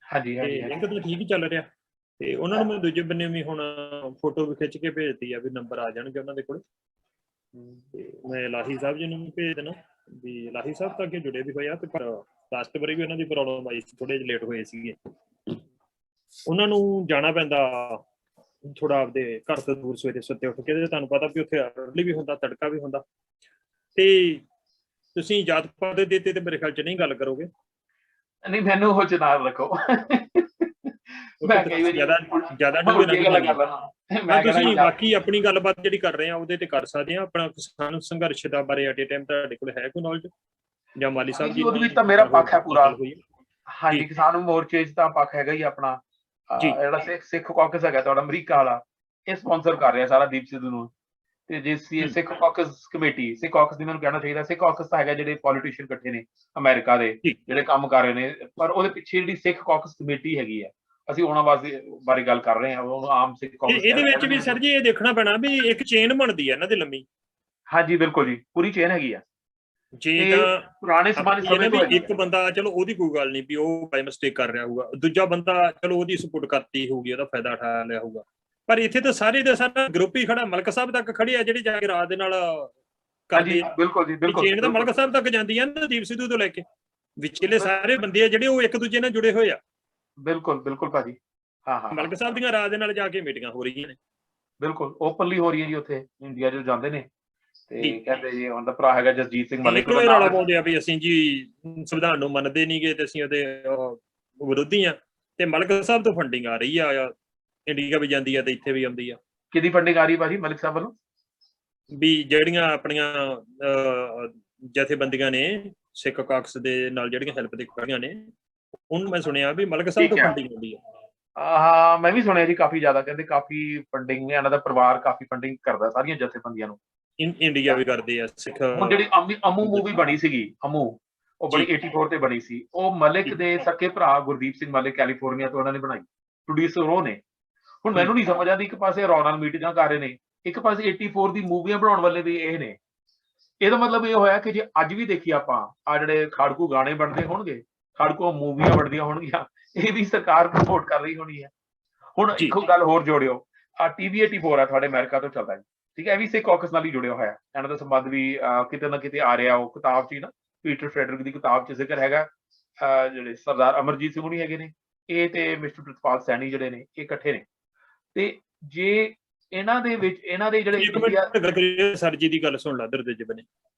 ਹਾਂਜੀ, ਲਿੰਕ ਤਾਂ ਠੀਕ ਹੀ ਚੱਲ ਰਿਹਾ, ਤੇ ਉਹਨਾਂ ਨੂੰ ਮੈਂ ਦੂਜੇ ਬੰਨੇ ਵੀ ਹੁਣ ਫੋਟੋ ਵੀ ਖਿੱਚ ਕੇ ਭੇਜਦੀ ਆ ਵੀ ਨੰਬਰ ਆ ਜਾਣਗੇ ਉਹਨਾਂ ਦੇ ਕੋਲ। ਤੇ ਮੈਂ ਲਾਹੀ ਸਾਹਿਬ ਜੀ ਨੂੰ ਵੀ ਭੇਜ ਦੇਣਾ ਵੀ ਲਾਹੀ ਸਾਹਿਬ ਤਾਂ ਅੱਗੇ ਜੁੜੇ ਵੀ ਹੋਏ ਆ, ਤੇ ਪਰ ਲਾਸਟ ਵਾਰੀ ਵੀ ਉਹਨਾਂ ਦੀ ਪ੍ਰੋਬਲਮ ਆਈ ਸੀ, ਥੋੜੇ ਜਿਹੇ ਲੇਟ ਹੋਏ ਸੀਗੇ। ਉਹਨਾਂ ਨੂੰ ਜਾਣਾ ਪੈਂਦਾ ਥੋੜਾ ਆਪਦੇ ਘਰ ਤੋਂ ਦੂਰ, ਸਵੇਰੇ ਸੁੱਤੇ ਉੱਠ ਕੇ। ਤੁਹਾਨੂੰ ਪਤਾ ਵੀ ਉੱਥੇ ਅਰਲੀ ਵੀ ਹੁੰਦਾ, ਤੜਕਾ ਵੀ ਹੁੰਦਾ, ਤੇ ਤੁਸੀਂ ਜਾਤ ਪਾਤ ਦੇ ਤੇ ਮੇਰੇ ਖਿਆਲ 'ਚ ਨਹੀਂ ਗੱਲ ਕਰੋਗੇ। ਨਹੀਂ, ਮੈਨੂੰ ਉਹ ਚ ਨਾਲ ਰੱਖੋ। ਮੈਂ ਕਈ ਵਾਰੀ ਜ਼ਿਆਦਾ ਗੱਲਾਂ ਕਰ ਲੈਣਾ। ਮੈਂ ਕਹਿੰਦਾ ਤੁਸੀਂ ਜੀ ਬਾਕੀ ਆਪਣੀ ਗੱਲਬਾਤ ਜਿਹੜੀ ਕਰ ਰਹੇ ਆ ਉਹਦੇ ਤੇ ਕਰ ਸਕਦੇ ਆ। ਆਪਣਾ ਕਿਸਾਨ ਸੰਘਰਸ਼ ਦਾ ਬਾਰੇ ਐਟ ਏ ਟਾਈਮ ਤੁਹਾਡੇ ਕੋਲ ਹੈ ਕੋਈ ਨੌਲੇਜ, ਜਾਂ ਮਾਲੀ ਸਾਹਿਬ ਜੀ ਉਹਦੇ ਨਾਲ ਵਿੱਚ ਤਾਂ ਮੇਰਾ ਪੱਖ ਹੈ ਪੂਰਾ। ਗੱਲ ਹੋਈ? ਹਾਂਜੀ, ਕਿਸਾਨ ਮੋਰਚੇ 'ਚ ਤਾਂ ਪੱਖ ਹੈਗਾ ਹੀ ਆਪਣਾ। ਜੀ ਜਿਹੜਾ ਸਿੱਖ ਕਾਕਸ ਹੈਗਾ ਤੁਹਾਡਾ ਅਮਰੀਕਾ ਵਾਲਾ, ਇਹ ਸਪਾਂਸਰ ਕਰ ਰਿਹਾ ਸਾਰਾ ਦੀਪ ਸਿੱਧੂ ਨੂੰ। ਤੇ ਜੇ ਸਿੱਖ ਕਾਕਸ ਕਮੇਟੀ, ਸਿੱਖ ਕਾਕਸ ਦੀ ਮੈਨੂੰ ਕਹਿਣਾ ਚਾਹੀਦਾ, ਸਿੱਖ ਕਾਕਸ ਤਾਂ ਹੈਗਾ ਜਿਹੜੇ ਪੋਲੀਟੀਸ਼ੀਅਨ ਇਕੱਠੇ ਨੇ ਅਮਰੀਕਾ ਦੇ, ਜੀ ਜਿਹੜੇ ਕੰਮ ਕਰ ਰਹੇ ਨੇ, ਪਰ ਉਹਦੇ ਪਿੱਛੇ ਜਿਹੜੀ ਸਿੱਖ ਕਾਕਸ ਕਮੇਟੀ ਹੈਗੀ ਹੈ, ਅਸੀਂ ਉਹਨਾਂ ਵਾਸਤੇ ਬਾਰੇ ਗੱਲ ਕਰ ਰਹੇ ਹਾਂ। ਉਹ ਆਮ ਸਿੱਖ ਕਾਕਸ ਇਹਦੇ ਵਿੱਚ ਵੀ ਸਰ ਜੀ ਇਹ ਦੇਖਣਾ ਪੈਣਾ ਵੀ ਇੱਕ ਚੇਨ ਬਣਦੀ ਹੈ ਇਹਨਾਂ ਦੇ ਲੰਮੀ। ਹਾਂਜੀ ਬਿਲਕੁਲ ਜੀ, ਪੂਰੀ ਚੇਨ ਹੈਗੀ ਆ। ਜੇ ਤਾਂ ਪੁਰਾਣੇ ਸਮੇਂ ਤੋਂ ਇੱਕ ਬੰਦਾ ਚਲੋ ਉਹਦੀ ਕੋਈ ਗੱਲ ਨਹੀਂ ਵੀ ਉਹ ਬਾਈ ਮਿਸਟੇਕ ਕਰ ਰਿਹਾ ਹੋਊਗਾ, ਦੂਜਾ ਬੰਦਾ ਚਲੋ ਉਹਦੀ ਸਪੋਰਟ ਕਰਤੀ ਹੋਊਗੀ, ਉਹਦਾ ਫਾਇਦਾ ਉਠਾ ਲਿਆ ਹੋਊਗਾ, ਪਰ ਇੱਥੇ ਤਾਂ ਸਾਰੇ ਦਾ ਸਾਰਾ ਗਰੁੱਪ ਹੀ ਖੜਾ, ਮਲਕ ਸਾਹਿਬ ਤੱਕ ਖੜੇ ਆ ਜਿਹੜੇ ਜਾ ਕੇ ਰਾਤ ਦੇ ਨਾਲ ਕਰਦੇ ਆ। ਬਿਲਕੁਲ ਜੀ ਬਿਲਕੁਲ, ਚੇਨ ਤਾਂ ਮਲਕ ਸਾਹਿਬ ਤੱਕ ਜਾਂਦੀ ਆ ਨਾ, ਦੀਪ ਸਿੱਧੂ ਤੋਂ ਲੈ ਕੇ ਵਿਚਲੇ ਸਾਰੇ ਬੰਦੇ ਆ ਜਿਹੜੇ ਉਹ ਇੱਕ ਦੂਜੇ ਨਾਲ ਜੁੜੇ ਹੋਏ ਆ। ਬਿਲਕੁਲ ਬਿਲਕੁਲ ਭਾਜੀ, ਹਾਂ ਮਲਕ ਸਾਹਿਬ ਦੀਆਂ ਰਾਤ ਦੇ ਨਾਲ ਜਾ ਕੇ ਮੀਟਿੰਗਾਂ ਹੋ ਰਹੀਆਂ ਨੇ, ਬਿਲਕੁਲ ਓਪਨਲੀ ਹੋ ਰਹੀ ਹੈ ਜੀ। ਉੱਥੇ ਇੰਡੀਆ 'ਚ ਜਾਂਦੇ ਨੇ ਤੇ ਕਹਿੰਦੇ ਜੀ ਹੁਣ ਦਾ ਭਰਾ ਹੈਗਾ ਜਸਜੀਤ ਸਿੰਘ ਮਲਿਕ, ਰੌਲਾ ਪਾਉਂਦੇ ਆ ਵੀ ਅਸੀਂ ਜੀ ਸੰਵਿਧਾਨ ਨੂੰ ਮੰਨਦੇ ਨਹੀਂਗੇ ਤੇ ਅਸੀਂ ਉਹਦੇ ਵਿਰੋਧੀ ਆ, ਤੇ ਮਲਕ ਸਾਹਿਬ ਤੋਂ ਫੰਡਿੰਗ ਆ ਰਹੀ ਆ, ਇੰਡੀਆ ਵੀ ਜਾਂਦੀ ਆ ਤੇ ਇੱਥੇ ਵੀ ਆਉਂਦੀ ਆ। ਕਿਹਦੀ ਫੰਡਿੰਗ ਆ ਰਹੀ ਭਾਜੀ ਮਲਿਕ ਸਾਹਿਬ ਵੱਲੋਂ? ਵੀ ਜਿਹੜੀਆਂ ਆਪਣੀਆਂ ਜਥੇਬੰਦੀਆਂ ਨੇ ਸਿੱਖ ਕਾਕਸ ਦੇ ਨਾਲ ਜਿਹੜੀਆਂ ਹੈਲਪ ਦੇ ਖੜੀਆਂ ਨੇ, ਉਹਨੂੰ ਮੈਂ ਸੁਣਿਆ ਵੀ ਮਲਕ ਸਾਹਿਬ ਤੋਂ ਫੰਡਿੰਗ ਆਉਂਦੀ ਆ। ਹਾਂ ਮੈਂ ਵੀ ਸੁਣਿਆ ਜੀ, ਕਾਫੀ ਜ਼ਿਆਦਾ ਕਹਿੰਦੇ ਕਾਫੀ ਫੰਡਿੰਗ ਨੇ, ਇਹਨਾਂ ਦਾ ਪਰਿਵਾਰ ਕਾਫੀ ਫੰਡਿੰਗ ਕਰਦਾ ਸਾਰੀਆਂ ਜਥੇਬੰਦੀਆਂ ਨੂੰ। ਇੰਡੀਆ ਵੀ ਕਰਦੇ ਆ ਸਿੱਖ। ਹੁਣ ਜਿਹੜੀ ਅਮੂ ਮੂਵੀ ਬਣੀ ਸੀਗੀ, ਅਮੂ, ਉਹ ਬੜੀ 84 ਤੇ ਬਣੀ ਸੀ। ਉਹ ਮਲਿਕ ਦੇ ਸਕੇ ਭਰਾ ਗੁਰਦੀਪ ਸਿੰਘ ਮਲਿਕ ਕੈਲੀਫੋਰਨੀਆ ਤੋਂ ਉਹਨਾਂ ਨੇ ਬਣਾਈ, ਪ੍ਰੋਡਿਊਸਰ ਉਹ ਨੇ। ਹੁਣ ਮੈਨੂੰ ਨਹੀਂ ਸਮਝ ਆਉਂਦੀ, ਇੱਕ ਪਾਸੇ ਰੌ ਨਾਲ ਮੀਟਿੰਗਾਂ ਕਰ ਰਹੇ ਨੇ, ਇੱਕ ਪਾਸੇ 84 ਦੀ ਮੂਵੀਆਂ ਬਣਾਉਣ ਵਾਲੇ ਵੀ ਇਹ ਨੇ। ਇਹਦਾ ਮਤਲਬ ਇਹ ਹੋਇਆ ਕਿ ਜੇ ਅੱਜ ਵੀ ਦੇਖੀਏ ਆਪਾਂ, ਆ ਜਿਹੜੇ ਖਾੜਕੂ ਗਾਣੇ ਬਣਦੇ ਹੋਣਗੇ, ਖਾੜਕੂ ਮੂਵੀਆਂ ਬਣਦੀਆਂ ਹੋਣਗੀਆਂ, ਇਹ ਵੀ ਸਰਕਾਰ ਪ੍ਰਮੋਟ ਕਰ ਰਹੀ ਹੋਣੀ ਹੈ। ਹੁਣ ਇੱਕ ਗੱਲ ਹੋਰ ਜੋੜਿਓ, ਆ TV 84 ਆ ਤੁਹਾਡੇ ਅਮਰੀਕਾ ਤੋਂ ਚੱਲਦਾ ਜੀ, ਠੀਕ ਹੈ, ਇਹ ਵੀ ਸਿੱਖ ਕਾਕਸ ਨਾਲ ਹੀ ਜੁੜਿਆ ਹੋਇਆ। ਇਹਨਾਂ ਦਾ ਸੰਬੰਧ ਵੀ ਕਿਤੇ ਨਾ ਕਿਤੇ ਆ ਰਿਹਾ। ਉਹ ਕਿਤਾਬ 'ਚ ਹੀ ਨਾ, ਪੀਟਰ ਫਰੈਡਰਿਕ ਦੀ ਕਿਤਾਬ 'ਚ ਜ਼ਿਕਰ ਹੈਗਾ। ਜਿਹੜੇ ਸਰਦਾਰ ਅਮਰਜੀਤ ਸਿੰਘ ਹੁਣੀ ਹੈਗੇ ਨੇ, ਇਹ ਤੇ ਮਿਸਟਰ ਪ੍ਰਿਤਪਾਲ ਸੈਣੀ ਜਿਹੜੇ ਨੇ, ਇਹ ਇਕੱਠੇ ਨੇ। ਤੇ ਜੇ ਇਹਨਾਂ ਦੇ ਵਿੱਚ ਇਹਨਾਂ ਦੇ ਜਿਹੜੇ ਸਰ ਜੀ ਦੀ ਗੱਲ ਸੁਣ ਲਾ, ਦਰ ਦੂਜੇ ਬਨੇ।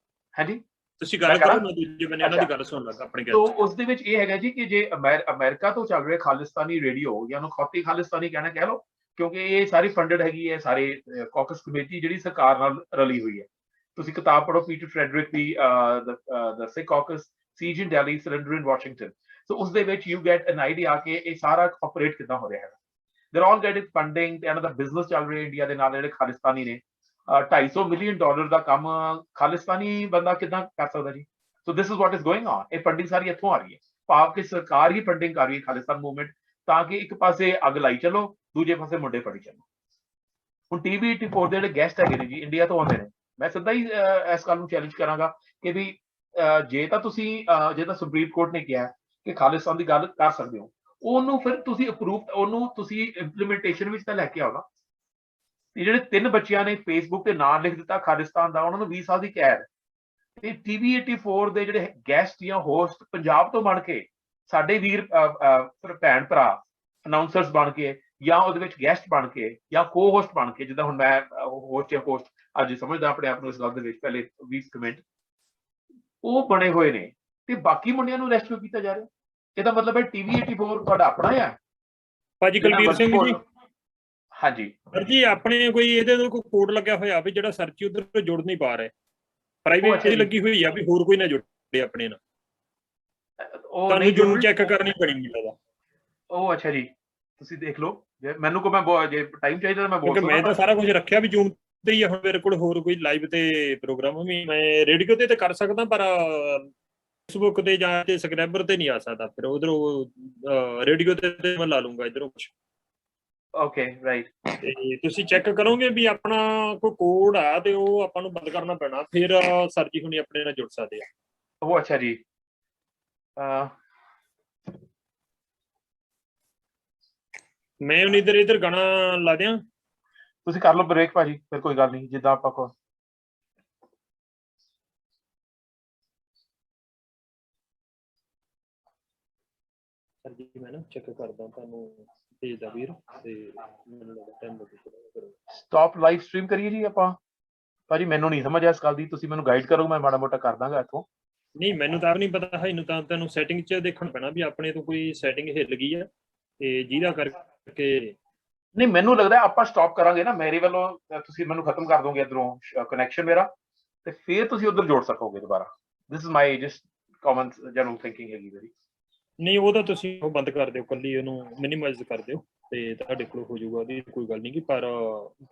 ਹਾਂਜੀ ਤੁਸੀਂ ਗੱਲ ਕਰੋ ਨਾ, ਦੂਜੇ ਬਨੇ ਇਹਨਾਂ ਦੀ ਗੱਲ ਸੁਣ ਲੱਗਾ ਆਪਣੇ। ਤੋਂ ਉਸ ਦੇ ਵਿੱਚ ਇਹ ਹੈਗਾ ਜੀ ਕਿ ਜੇ ਅਮਰੀਕਾ ਤੋਂ ਚੱਲ ਰਿਹਾ ਖਾਲਿਸਤਾਨੀ ਰੇਡੀਓ, ਜਾਂ ਉਹਨੂੰ ਖੌਤੀ ਖਾਲਿਸਤਾਨੀ ਕਹਿਣਾ ਕਹਿ ਲਓ, ਕਿਉਂਕਿ ਇਹ ਸਾਰੀ ਫੰਡਡ ਹੈਗੀ ਹੈ, ਸਾਰੇ ਕਾਕਸ ਕਮੇਟੀ ਜਿਹੜੀ ਸਰਕਾਰ ਨਾਲ ਰਲੀ ਹੋਈ ਹੈ। ਤੁਸੀਂ ਕਿਤਾਬ ਪੜ੍ਹੋ ਪੀਟਰ ਫਰੈਡਰਿਕ ਦੀ, ਦ ਸਿੱਖ ਕਾਕਸ ਸੀਜ ਇਨ ਦਿੱਲੀ, ਸਰੈਂਡਰ ਇਨ ਵਾਸ਼ਿੰਗਟਨ। ਸੋ ਉਸ ਦੇ ਵਿੱਚ ਯੂ ਗੈਟ ਐਨ ਆਈਡੀਆ ਕਿ ਇਹ ਸਾਰਾ ਆਪਰੇਟ ਕਿੱਦਾਂ ਹੋ ਰਿਹਾ ਹੈਗਾ। ਦੇਰ ਆਲ ਗੈਟਿੰਗ ਫੰਡਿੰਗ, ਤੇ ਇਹਨਾਂ ਦਾ ਬਿਜ਼ਨਸ ਚੱਲ ਰਿਹਾ ਇੰਡੀਆ ਦੇ ਨਾਲ। ਜਿਹੜੇ ਖਾਲਿਸਤਾਨੀ ਨੇ, $250 ਮਿਲੀਅਨ ਦਾ ਕੰਮ ਖਾਲਿਸਤਾਨੀ ਬੰਦਾ ਕਿੱਦਾਂ ਕਰ ਸਕਦਾ ਜੀ? So this is what is going on. ਇਹ ਫੰਡਿੰਗ ਸਾਰੀ ਇੱਥੋਂ ਆ ਰਹੀ ਹੈ, ਭਾਵ ਕਿ ਸਰਕਾਰ ਹੀ ਫੰਡਿੰਗ ਕਰ ਰਹੀ ਹੈ ਖਾਲਿਸਤਾਨ ਮੂਵਮੈਂਟ, ਤਾਂ ਕਿ ਇੱਕ ਪਾਸੇ ਅੱਗ ਲਾਈ ਚੱਲੋ, ਦੂਜੇ ਪਾਸੇ ਮੁੰਡੇ ਫੜੀ ਚੱਲੋ। ਹੁਣ TV 84 ਦੇ ਜਿਹੜੇ ਗੈਸਟ ਹੈਗੇ ਨੇ ਜੀ, ਇੰਡੀਆ ਤੋਂ ਆਉਂਦੇ ਨੇ। ਮੈਂ ਸਿੱਧਾ ਹੀ ਇਸ ਗੱਲ ਨੂੰ ਚੈਲੰਜ ਕਰਾਂਗਾ ਕਿ ਵੀ ਜੇ ਤਾਂ ਸੁਪਰੀਮ ਕੋਰਟ ਨੇ ਕਿਹਾ ਕਿ ਖਾਲਿਸਤਾਨ ਦੀ ਗੱਲ ਕਰ ਸਕਦੇ ਹੋ, ਉਹਨੂੰ ਫਿਰ ਤੁਸੀਂ ਅਪਰੂਵ, ਉਹਨੂੰ ਤੁਸੀਂ ਇੰਪਲੀਮੈਂਟੇਸ਼ਨ ਵਿੱਚ ਤਾਂ ਲੈ ਕੇ ਆਓ ਨਾ। ਤੇ ਜਿਹੜੇ 3 ਬੱਚਿਆਂ ਨੇ ਫੇਸਬੁੱਕ ਤੇ ਨਾਂ ਲਿਖ ਦਿੱਤਾ ਖਾਲਿਸਤਾਨ ਦਾ, ਉਹਨਾਂ ਨੂੰ 20 ਸਾਲ ਦੀ ਕੈਦ। ਤੇ TV 84 ਦੇ ਜਿਹੜੇ ਗੈਸਟ ਜਾਂ ਹੋਸਟ ਪੰਜਾਬ ਤੋਂ ਬਣ ਕੇ, ਸਾਡੇ ਵੀਰ ਭੈਣ ਭਰਾ ਅਨਾਉਂਸਰਸ ਬਣ ਕੇ, ਜਾਂ ਉਹਦੇ ਵਿੱਚ ਗੈਸਟ ਬਣ ਕੇ, ਜਾਂ ਕੋ ਹੋਸਟ ਬਣ ਕੇ, ਜਿੱਦਾਂ ਹੁਣ ਮੈਂ ਹੋਸਟ ਜਾਂ ਹੋਸਟ ਅੱਜ ਸਮਝਦਾ ਆਪਣੇ ਆਪ ਨੂੰ ਇਸ ਗੱਲ ਦੇ ਵਿੱਚ, ਪਹਿਲੇ 20 ਮਿੰਟ ਉਹ ਬਣੇ ਹੋਏ ਨੇ, ਤੇ ਬਾਕੀ ਮੁੰਡਿਆਂ ਨੂੰ ਰੈਸਟ ਕਿਉਂ ਕੀਤਾ ਜਾ ਰਿਹਾ? ਇਹਦਾ ਮਤਲਬ ਹੈ TV 84 ਤੁਹਾਡਾ ਆਪਣਾ ਆ ਭਾਜੀ ਕੁਲਬੀਰ ਸਿੰਘ ਜੀ। ਹਾਂਜੀ ਸਰ ਜੀ, ਆਪਣੇ ਕੋਈ ਇਹਦੇ ਕੋਈ ਕੋਡ ਲੱਗਿਆ ਹੋਇਆ ਵੀ ਜਿਹੜਾ ਸਰਚ ਉਧਰ ਜੁੜ ਨਹੀਂ ਪਾ ਰਿਹਾ, ਪ੍ਰਾਈਵੇਟ ਦੀ ਲੱਗੀ ਹੋਈ ਆ ਵੀ ਹੋਰ ਕੋਈ ਨਾ ਜੁੜੇ ਆਪਣੇ ਨਾਲ, ਤੁਹਾਨੂੰ ਜ਼ਰੂਰ ਚੈੱਕ ਕਰਨੀ ਪੈਣੀ ਮਿਲਦਾ। ਉਹ ਅੱਛਾ ਜੀ, ਤੁਸੀਂ ਦੇਖ ਲਓ। ਮੈਨੂੰ ਕੋ ਮੈਂ ਜੇ ਟਾਈਮ ਚਾਹੀਦਾ ਮੈਂ ਕਿਉਂਕਿ ਮੈਂ ਤਾਂ ਸਾਰਾ ਕੁਝ ਰੱਖਿਆ ਵੀ ਜੂਮ ਤੇ ਹੀ ਆ। ਹੁਣ ਮੇਰੇ ਕੋਲ ਹੋਰ ਕੋਈ ਲਾਈਵ ਤੇ ਪ੍ਰੋਗਰਾਮ ਵੀ ਮੈਂ ਰੇਡੀਓ ਤੇ ਕਰ ਸਕਦਾ, ਪਰ ਫੇਸਬੁੱਕ ਤੇ ਜਾਂ ਤੇ ਸਬਸਕ੍ਰਾਈਬਰ ਤੇ ਨਹੀਂ ਆ ਸਕਦਾ। ਫਿਰ ਉਧਰੋਂ ਰੇਡੀਓ ਤੇ ਮੈਂ ਲਾ ਲੂੰਗਾ ਇੱਧਰੋਂ ਕੁਛ। Okay right. ਤੇ ਤੁਸੀਂ ਚੈੱਕ ਕਰੋਗੇ ਵੀ ਆਪਣਾ ਕੋਈ ਕੋਡ ਆ ਤੇ ਉਹ ਆਪਾਂ ਨੂੰ ਬੰਦ ਕਰਨਾ ਪੈਣਾ, ਫਿਰ ਸਰ ਜੀ ਹੁਣੀ ਆਪਣੇ ਨਾਲ ਜੁੜ ਸਕਦੇ ਆ। ਉਹ ਅੱਛਾ ਜੀ, ਮੈਂ ਹੁਣ ਇੱਧਰ ਗਾਣਾ ਲਾ ਦਿਆਂ, ਤੁਸੀਂ ਕਰ ਲਓ ਬ੍ਰੇਕ ਭਾਜੀ, ਫਿਰ ਕੋਈ ਗੱਲ ਨਹੀਂ, ਜਿੱਦਾਂ ਆਪਾਂ ਕੋ। ਸਰ ਜੀ ਮੈਂ ਨਾ ਚੈੱਕ ਕਰਦਾ, ਤੁਹਾਨੂੰ ਭੇਜਦਾ ਵੀਰ, ਤੇ ਮੈਨੂੰ ਲੱਗਦਾ ਟਾਈਮ ਲੱਗੇਗਾ। ਸਟਾਪ ਲਾਈਵ ਸਟ੍ਰੀਮ ਕਰੀਏ ਜੀ ਆਪਾਂ ਭਾਜੀ? ਮੈਨੂੰ ਨਹੀਂ ਸਮਝ ਆ ਇਸ ਗੱਲ ਦੀ, ਤੁਸੀਂ ਮੈਨੂੰ ਗਾਈਡ ਕਰੋ, ਮੈਂ ਮਾੜਾ ਮੋਟਾ ਕਰ ਦਾਂਗਾ ਇੱਥੋਂ। ਨਹੀਂ, ਮੈਨੂੰ ਤਾਂ ਨਹੀਂ ਪਤਾ ਹੈ, ਇਹਨੂੰ ਤਾਂ ਤੁਹਾਨੂੰ ਸੈਟਿੰਗ 'ਚ ਦੇਖਣ ਪੈਣਾ ਵੀ ਆਪਣੇ ਤੋਂ ਕੋਈ ਸੈਟਿੰਗ ਹਿੱਲ ਗਈ ਹੈ, ਤੇ ਜਿਹਦਾ ਕਰਕੇ ਨਹੀਂ ਮੈਨੂੰ ਲੱਗਦਾ ਆਪਾਂ ਸਟਾਪ ਕਰਾਂਗੇ ਨਾ ਮੇਰੇ ਵੱਲੋਂ ਤੁਸੀਂ ਮੈਨੂੰ ਖਤਮ ਕਰ ਦੋਗੇ ਇਧਰੋਂ ਕਨੈਕਸ਼ਨ ਮੇਰਾ ਤੇ ਫਿਰ ਤੁਸੀਂ ਉਧਰ ਜੋੜ ਸਕੋਗੇ ਦੁਬਾਰਾ this is my just common general thinking ਹੈਗੀ ਮੇਰੀ ਨਹੀਂ ਉਹ ਤਾਂ ਤੁਸੀਂ ਉਹ ਬੰਦ ਕਰ ਦਿਓ, ਕੱਲੀ ਉਹਨੂੰ ਮਿਨੀਮਾਈਜ਼ ਕਰ ਦਿਓ ਤੇ ਤੁਹਾਡੇ ਕੋਲ ਹੋ ਜਾਊਗਾ, ਉਹਦੀ ਕੋਈ ਗੱਲ ਨਹੀਂ। ਪਰ